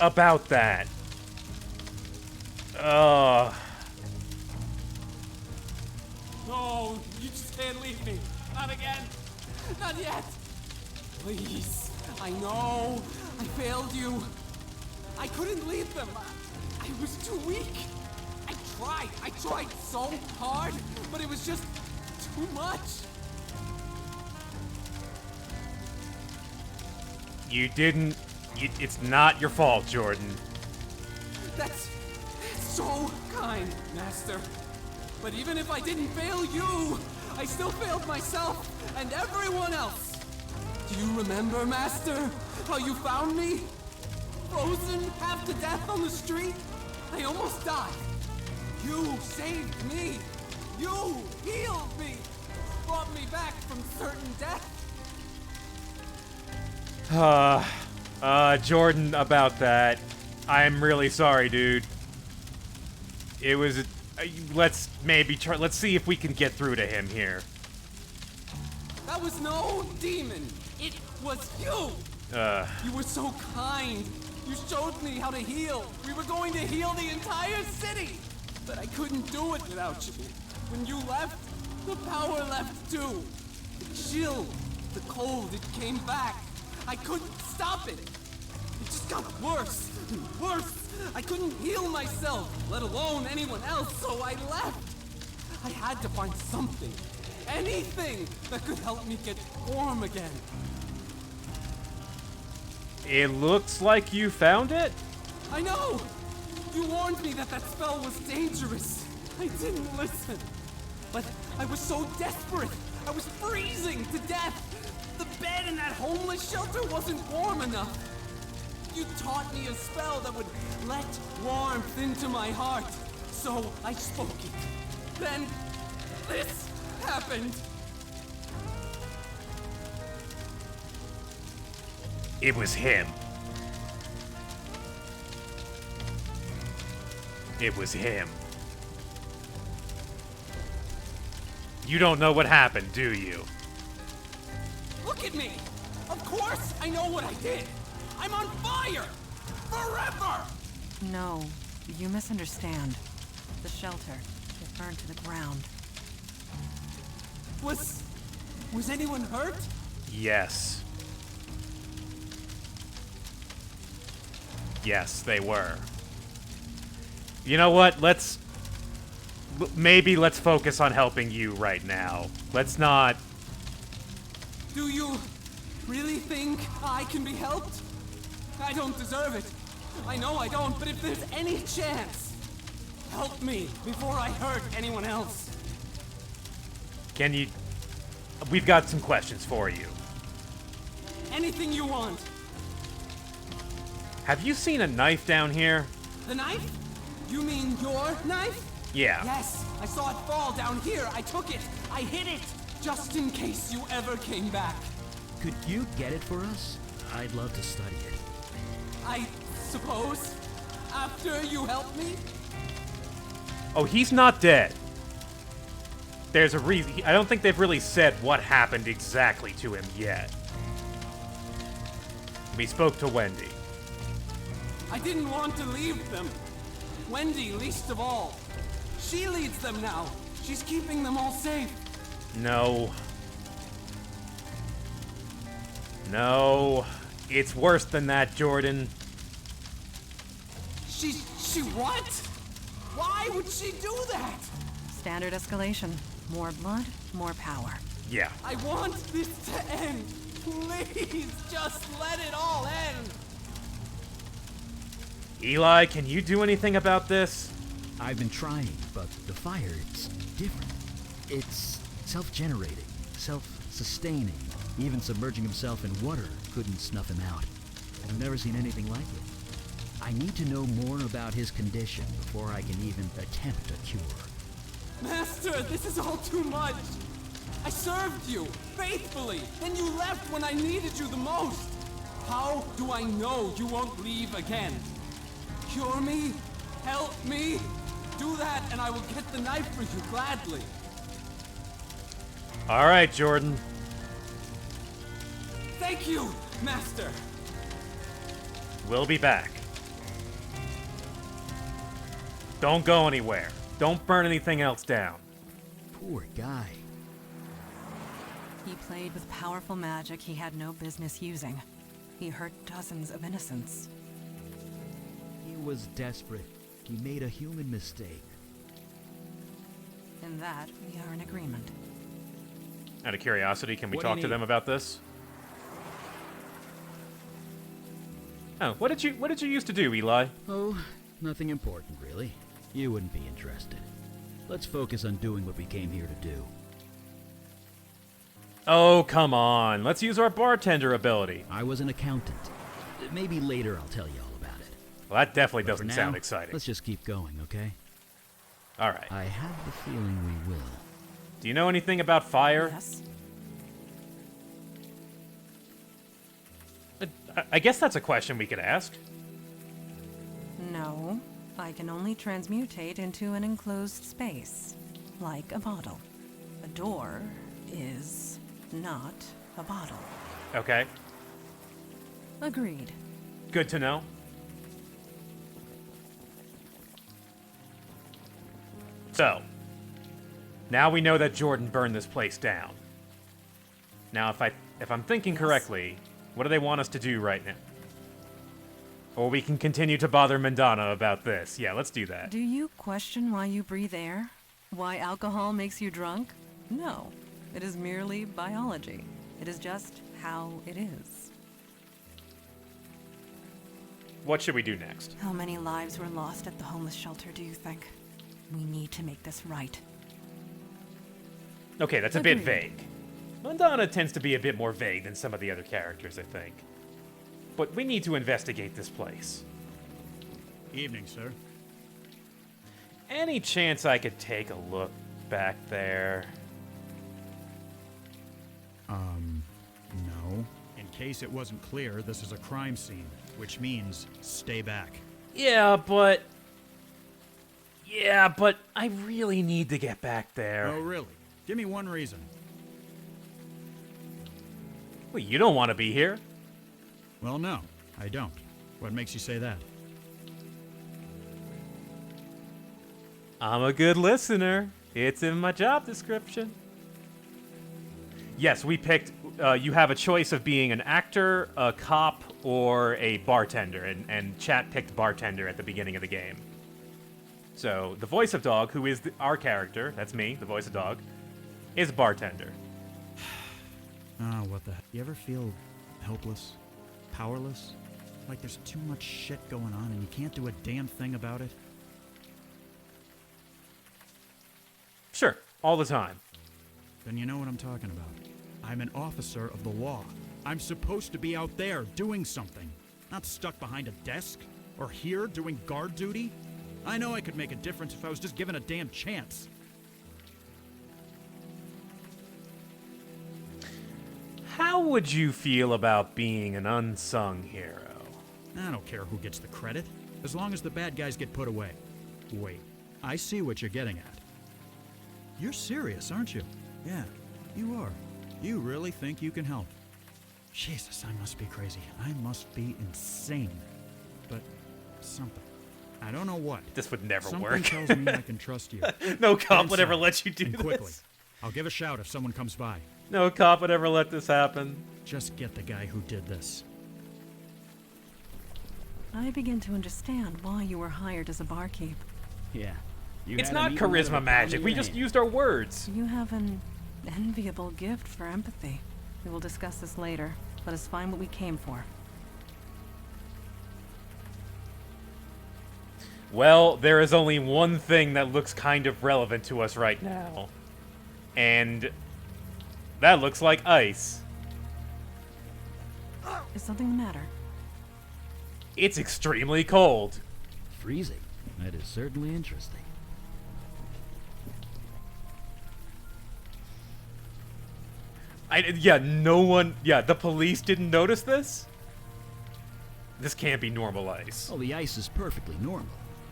About that. No, you just can't leave me. Not again. Not yet. Please. I know. I failed you. I couldn't leave them. I was too weak. I tried so hard, but it was just too much. You didn't... it's not your fault, Jordan. That's so kind, Master. But even if I didn't fail you, I still failed myself and everyone else. Do you remember, Master, how you found me? Frozen half to death on the street? I almost died. You saved me! You healed me! Brought me back from certain death! Jordan, about that. I'm really sorry, dude. It was... let's maybe try... Let's see if we can get through to him here. That was no demon! It was you! You were so kind! You showed me how to heal! We were going to heal the entire city! But I couldn't do it without you. When you left, the power left too. The chill, the cold, it came back. I couldn't stop it. It just got worse and worse. I couldn't heal myself, let alone anyone else, so I left. I had to find something, anything that could help me get warm again. It looks like you found it? I know! You warned me that that spell was dangerous. I didn't listen. But I was so desperate. I was freezing to death. The bed in that homeless shelter wasn't warm enough. You taught me a spell that would let warmth into my heart. So I spoke it. Then this happened. It was him. It was him. You don't know what happened, do you? Look at me! Of course I know what I did! I'm on fire! Forever! No, you misunderstand. The shelter, it burned to the ground. Was anyone hurt? Yes. Yes, they were. You know what? Maybe let's focus on helping you right now. Let's not... Do you really think I can be helped? I don't deserve it. I know I don't, but if there's any chance, help me before I hurt anyone else. Can you... We've got some questions for you. Anything you want. Have you seen a knife down here? The knife? You mean your knife? Yeah. Yes, I saw it fall down here. I took it. I hid it. Just in case you ever came back. Could you get it for us? I'd love to study it. I suppose? After you help me? Oh, he's not dead. There's a reason. I don't think they've really said what happened exactly to him yet. We spoke to Wendy. I didn't want to leave them. Wendy, least of all. She leads them now. She's keeping them all safe. No. No. It's worse than that, Jordan. She what? Why would she do that? Standard escalation. More blood, more power. Yeah. I want this to end. Please, just let it all end. Eli, can you do anything about this? I've been trying, but the fire, it's different. It's self-generating, self-sustaining. Even submerging himself in water couldn't snuff him out. I've never seen anything like it. I need to know more about his condition before I can even attempt a cure. Master, this is all too much. I served you, faithfully. Then you left when I needed you the most. How do I know you won't leave again? Cure me? Help me? Do that and I will get the knife for you gladly. All right, Jordan. Thank you, Master. We'll be back. Don't go anywhere. Don't burn anything else down. Poor guy. He played with powerful magic he had no business using. He hurt dozens of innocents. He was desperate. He made a human mistake. In that, we are in agreement. Out of curiosity, can we What do you talk to need? them about this? Oh, what did you used to do, Eli? Oh, nothing important, really. You wouldn't be interested. Let's focus on doing what we came here to do. Oh, come on. Let's use our bartender ability. I was an accountant. Maybe later I'll tell you all about it. Well, that definitely But for doesn't now, sound exciting. Let's just keep going, okay? All right. I have the feeling we will. Do you know anything about fire? Yes. I guess that's a question we could ask. No. I can only transmutate into an enclosed space, like a bottle. A door is not a bottle. Okay. Agreed. Good to know. So, now we know that Jordan burned this place down. Now, if I'm thinking correctly, what do they want us to do right now? Or we can continue to bother Mandana about this. Yeah, let's do that. Do you question why you breathe air? Why alcohol makes you drunk? No. It is merely biology. It is just how it is. What should we do next? How many lives were lost at the homeless shelter, do you think? We need to make this right. Okay, that's a bit Agreed. vague. Mandana tends to be a bit more vague than some of the other characters, I think. But we need to investigate this place. Evening, sir. Any chance I could take a look back there? No. In case it wasn't clear, this is a crime scene, which means stay back. Yeah, but I really need to get back there. Oh, really? Give me one reason. Well, you don't want to be here. Well, no, I don't. What makes you say that? I'm a good listener. It's in my job description. Yes, we picked. You have a choice of being an actor, a cop, or a bartender, and chat picked bartender at the beginning of the game. So the voice of dog, who is our character, that's me, the voice of dog, is bartender. Oh, what the heck? You ever feel helpless? Powerless? Like there's too much shit going on and you can't do a damn thing about it? Sure, all the time. Then you know what I'm talking about. I'm an officer of the law. I'm supposed to be out there doing something, not stuck behind a desk or here doing guard duty. I know I could make a difference if I was just given a damn chance. How would you feel about being an unsung hero? I don't care who gets the credit, as long as the bad guys get put away. Wait, I see what you're getting at. You're serious, aren't you? Yeah, you are. You really think you can help? Jesus, I must be crazy. I must be insane. But something. I don't know what. This would never Something work. tells me I can trust you. No cop Get would ever inside, let you do and this. quickly. I'll give a shout if someone comes by. No cop would ever let this happen. Just get the guy who did this. I begin to understand why you were hired as a barkeep. Yeah. It's not charisma magic. We just used our words. You have an enviable gift for empathy. We will discuss this later. Let us find what we came for. Well, there is only one thing that looks kind of relevant to us right now. And that looks like ice. Is something the matter? It's extremely cold. Freezing. That is certainly interesting. The police didn't notice this? This can't be normal ice. Oh, the ice is perfectly normal.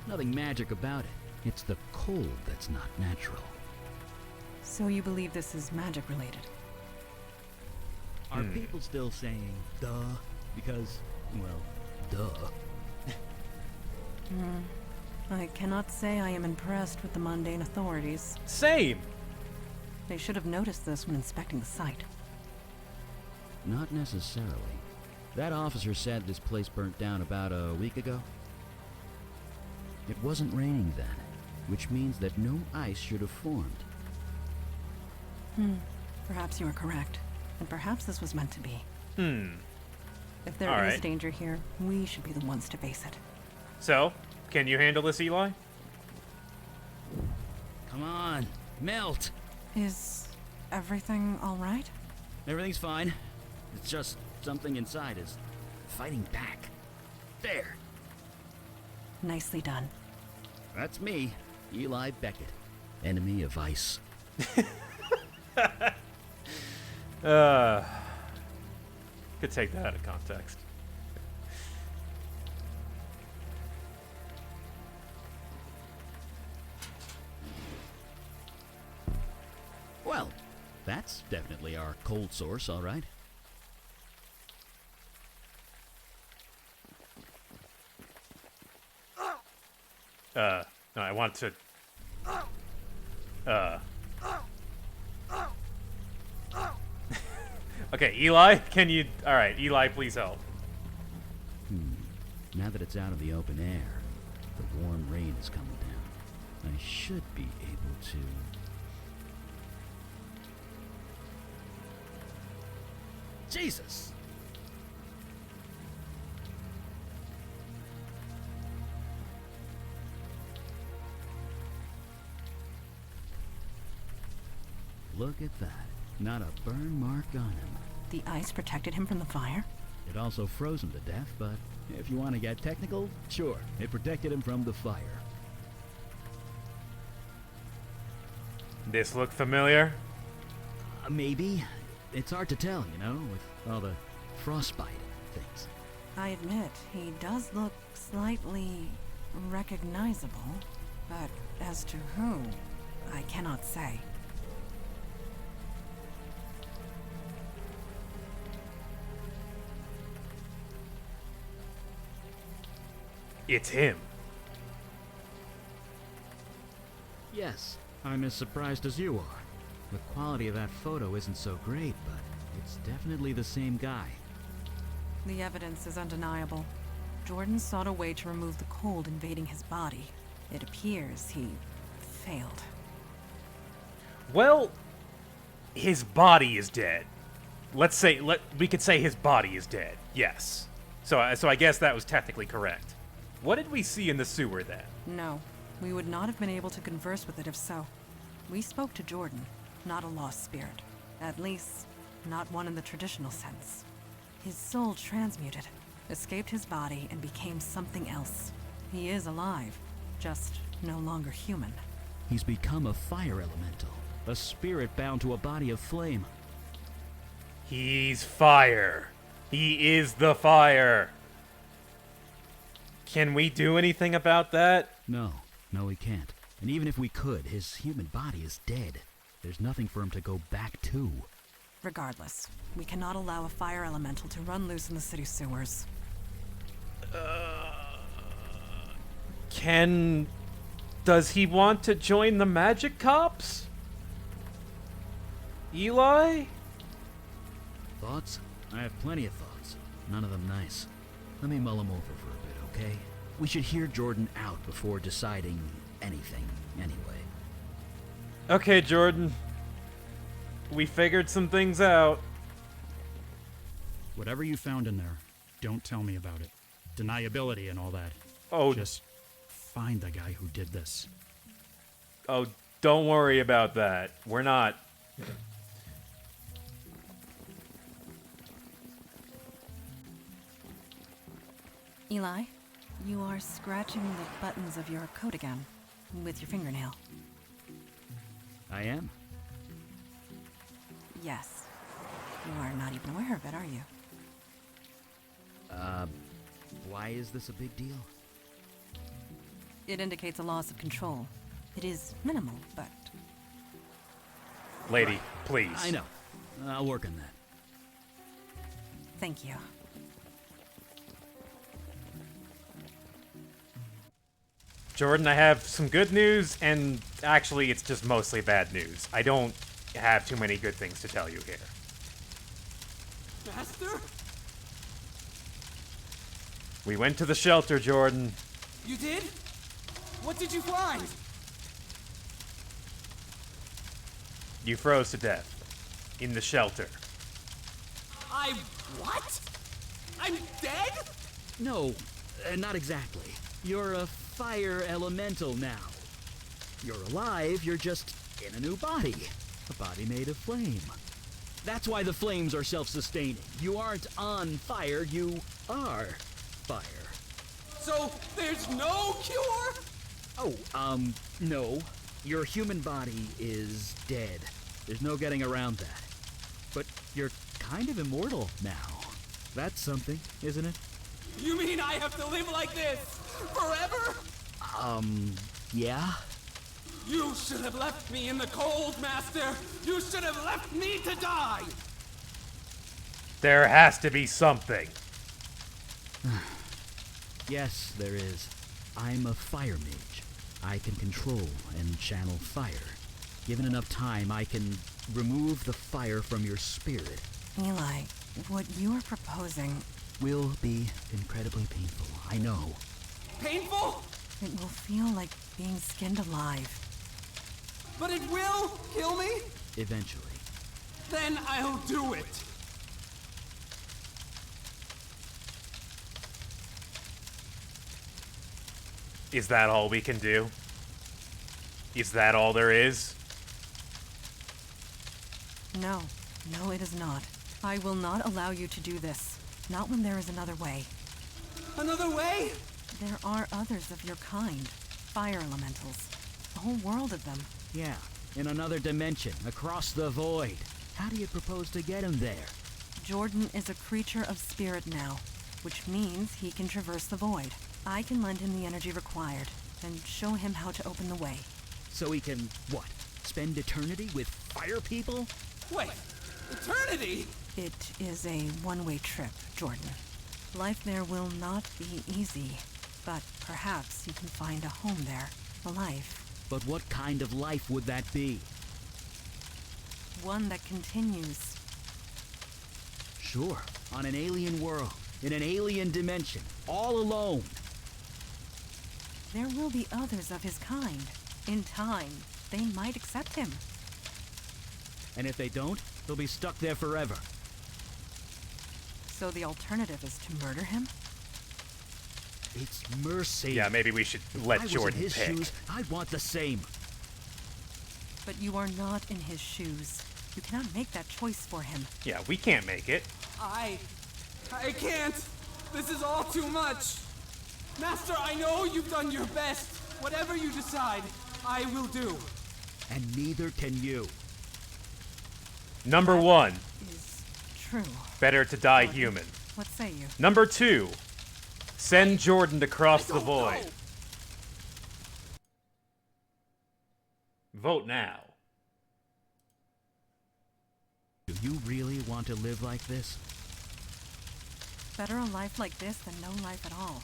Nothing magic about it. It's the cold that's not natural. So you believe this is magic related? Are people still saying, duh? Because, well, duh. I cannot say I am impressed with the mundane authorities. Same. They should have noticed this when inspecting the site. Not necessarily. That officer said this place burnt down about a week ago. It wasn't raining then, which means that no ice should have formed. Perhaps you are correct. And perhaps this was meant to be. If there All is right. danger here, we should be the ones to face it. So, can you handle this, Eli? Come on, melt! Is everything all right? Everything's fine. It's just something inside is fighting back. There! Nicely done. That's me. Eli Beckett, enemy of ice. Could take that out of context. Well, that's definitely our cold source, all right. No, I want to... Okay, Eli, can you... Alright, Eli, please help. Now that it's out of the open air, the warm rain is coming down. I should be able to... Jesus! Look at that. Not a burn mark on him. The ice protected him from the fire? It also froze him to death, but if you want to get technical, sure, it protected him from the fire. This look familiar? Maybe. It's hard to tell, you know, with all the frostbite things. I admit, he does look slightly recognizable, but as to who, I cannot say. It's him. Yes, I'm as surprised as you are. The quality of that photo isn't so great, but it's definitely the same guy. The evidence is undeniable. Jordan sought a way to remove the cold invading his body. It appears he failed. Well, his body is dead. We could say his body is dead. Yes. So I guess that was technically correct. What did we see in the sewer then? No, we would not have been able to converse with it if so. We spoke to Jordan, not a lost spirit. At least, not one in the traditional sense. His soul transmuted, escaped his body, and became something else. He is alive, just no longer human. He's become a fire elemental, a spirit bound to a body of flame. He's fire. He is the fire. Can we do anything about that? No, we can't. And even if we could, his human body is dead. There's nothing for him to go back to. Regardless, we cannot allow a fire elemental to run loose in the city sewers. Does he want to join the magic cops? Eli? Thoughts? I have plenty of thoughts. None of them nice. Let me mull them over for a bit, okay? We should hear Jordan out before deciding anything, anyway. Okay, Jordan. We figured some things out. Whatever you found in there, don't tell me about it. Deniability and all that. Oh. Just find the guy who did this. Oh, don't worry about that. We're not... Eli, you are scratching the buttons of your coat again, with your fingernail. I am? Yes. You are not even aware of it, are you? Why is this a big deal? It indicates a loss of control. It is minimal, but... Lady, please. I know. I'll work on that. Thank you. Jordan, I have some good news, and actually it's just mostly bad news. I don't have too many good things to tell you here. Master? We went to the shelter, Jordan. You did? What did you find? You froze to death. In the shelter. What? I'm dead? No, not exactly. You're a fire elemental now. You're alive, you're just in a new body. A body made of flame. That's why the flames are self-sustaining. You aren't on fire, you are fire. So, there's no cure? No. Your human body is dead. There's no getting around that. But you're kind of immortal now. That's something, isn't it? You mean I have to live like this? Forever? Yeah? You should have left me in the cold, Master! You should have left me to die! There has to be something. Yes, there is. I'm a fire mage. I can control and channel fire. Given enough time, I can remove the fire from your spirit. Eli, what you are proposing Will be incredibly painful, I know. Painful? it will feel like being skinned alive. But it will kill me? Eventually. Then I'll do it. Is that all we can do? Is that all there is? No, no, it is not. I will not allow you to do this. Not when there is another way. Another way? There are others of your kind. Fire elementals. A whole world of them. Yeah, in another dimension, across the void. How do you propose to get him there? Jordan is a creature of spirit now, which means he can traverse the void. I can lend him the energy required, and show him how to open the way. So he can, what, spend eternity with fire people? Wait, eternity? It is a one-way trip, Jordan. Life there will not be easy, but perhaps you can find a home there, a life. But what kind of life would that be? One that continues. Sure, on an alien world, in an alien dimension, all alone. There will be others of his kind. In time, they might accept him. And if they don't, they'll be stuck there forever. So the alternative is to murder him? It's mercy. Yeah, maybe we should let Jordan in his pick. shoes, I'd want the same. But you are not in his shoes. You cannot make that choice for him. Yeah, we can't make it. I can't. This is all too much. Master, I know you've done your best. Whatever you decide, I will do. And neither can you. Number 1, Is true. better to die human. What say you? Number 2, send Jordan to cross the void. Vote now. Do you really want to live like this? Better a life like this than no life at all.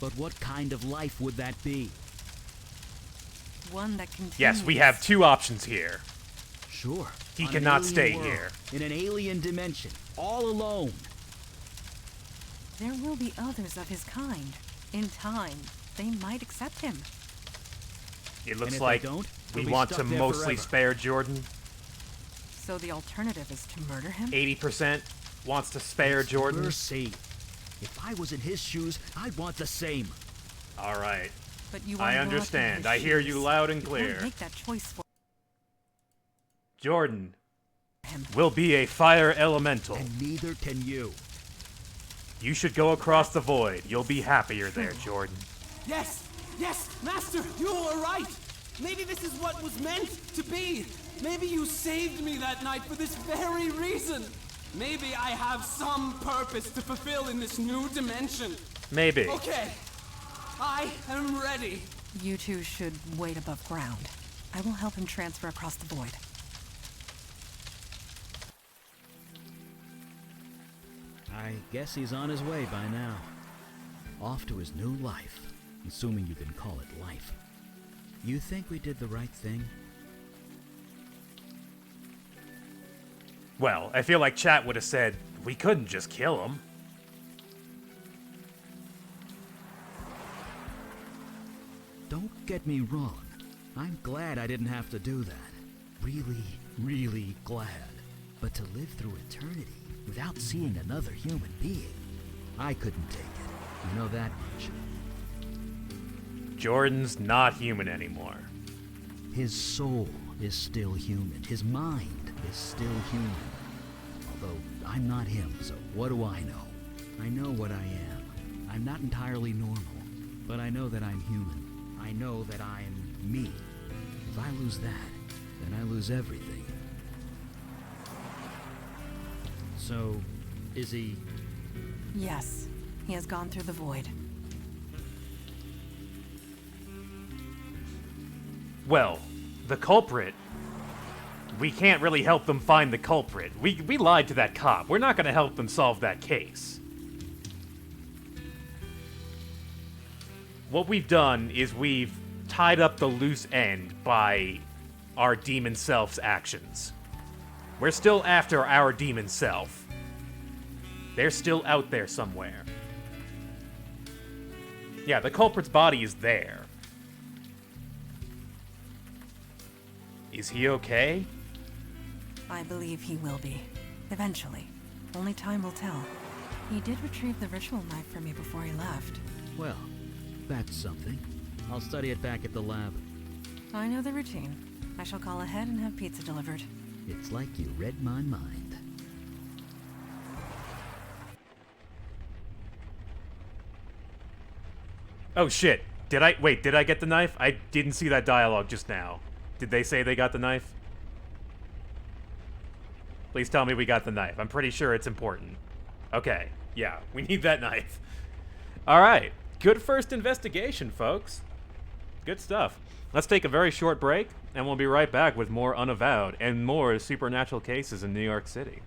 But what kind of life would that be? One that continues. Yes, we have 2 options here. Sure. He on an cannot alien stay world, here. In an alien dimension, all alone. There will be others of his kind. In time, they might accept him. It And looks if like they don't, we they'll be want to stuck there mostly forever. spare Jordan. So the alternative is to murder him? 80% wants to spare It's Jordan. mercy. If I was in his shoes, I'd want the same. All right. But you are I not in understand. his I hear shoes. you loud and You clear. can't make that choice for Jordan him. will be a fire elemental. And neither can you. You should go across the void. You'll be happier there, Jordan. Yes, yes, Master, you were right. Maybe this is what was meant to be. Maybe you saved me that night for this very reason. Maybe I have some purpose to fulfill in this new dimension. Maybe. Okay, I am ready. You two should wait above ground. I will help him transfer across the void. I guess he's on his way by now. Off to his new life, assuming you can call it life. You think we did the right thing? Well, I feel like chat would have said, we couldn't just kill him. Don't get me wrong. I'm glad I didn't have to do that. Really, really glad. But to live through eternity without seeing another human being, I couldn't take it. You know that much. Jordan's not human anymore. His soul is still human. His mind is still human. Although I'm not him, so what do I know? I know what I am. I'm not entirely normal, But I know that I'm human. I know that I'm me. If I lose that, then I lose everything. So, is he... Yes, he has gone through the void. Well, the culprit... We can't really help them find the culprit. We lied to that cop. We're not going to help them solve that case. What we've done is we've tied up the loose end by our demon self's actions. We're still after our demon self. They're still out there somewhere. Yeah, the culprit's body is there. Is he okay? I believe he will be. Eventually. Only time will tell. He did retrieve the ritual knife for me before he left. Well, that's something. I'll study it back at the lab. I know the routine. I shall call ahead and have pizza delivered. It's like you read my mind. Oh shit. Did I get the knife? I didn't see that dialogue just now. Did they say they got the knife? Please tell me we got the knife. I'm pretty sure it's important. Okay. Yeah, we need that knife. Alright. Good first investigation, folks. Good stuff. Let's take a very short break, and we'll be right back with more Unavowed and more supernatural cases in New York City.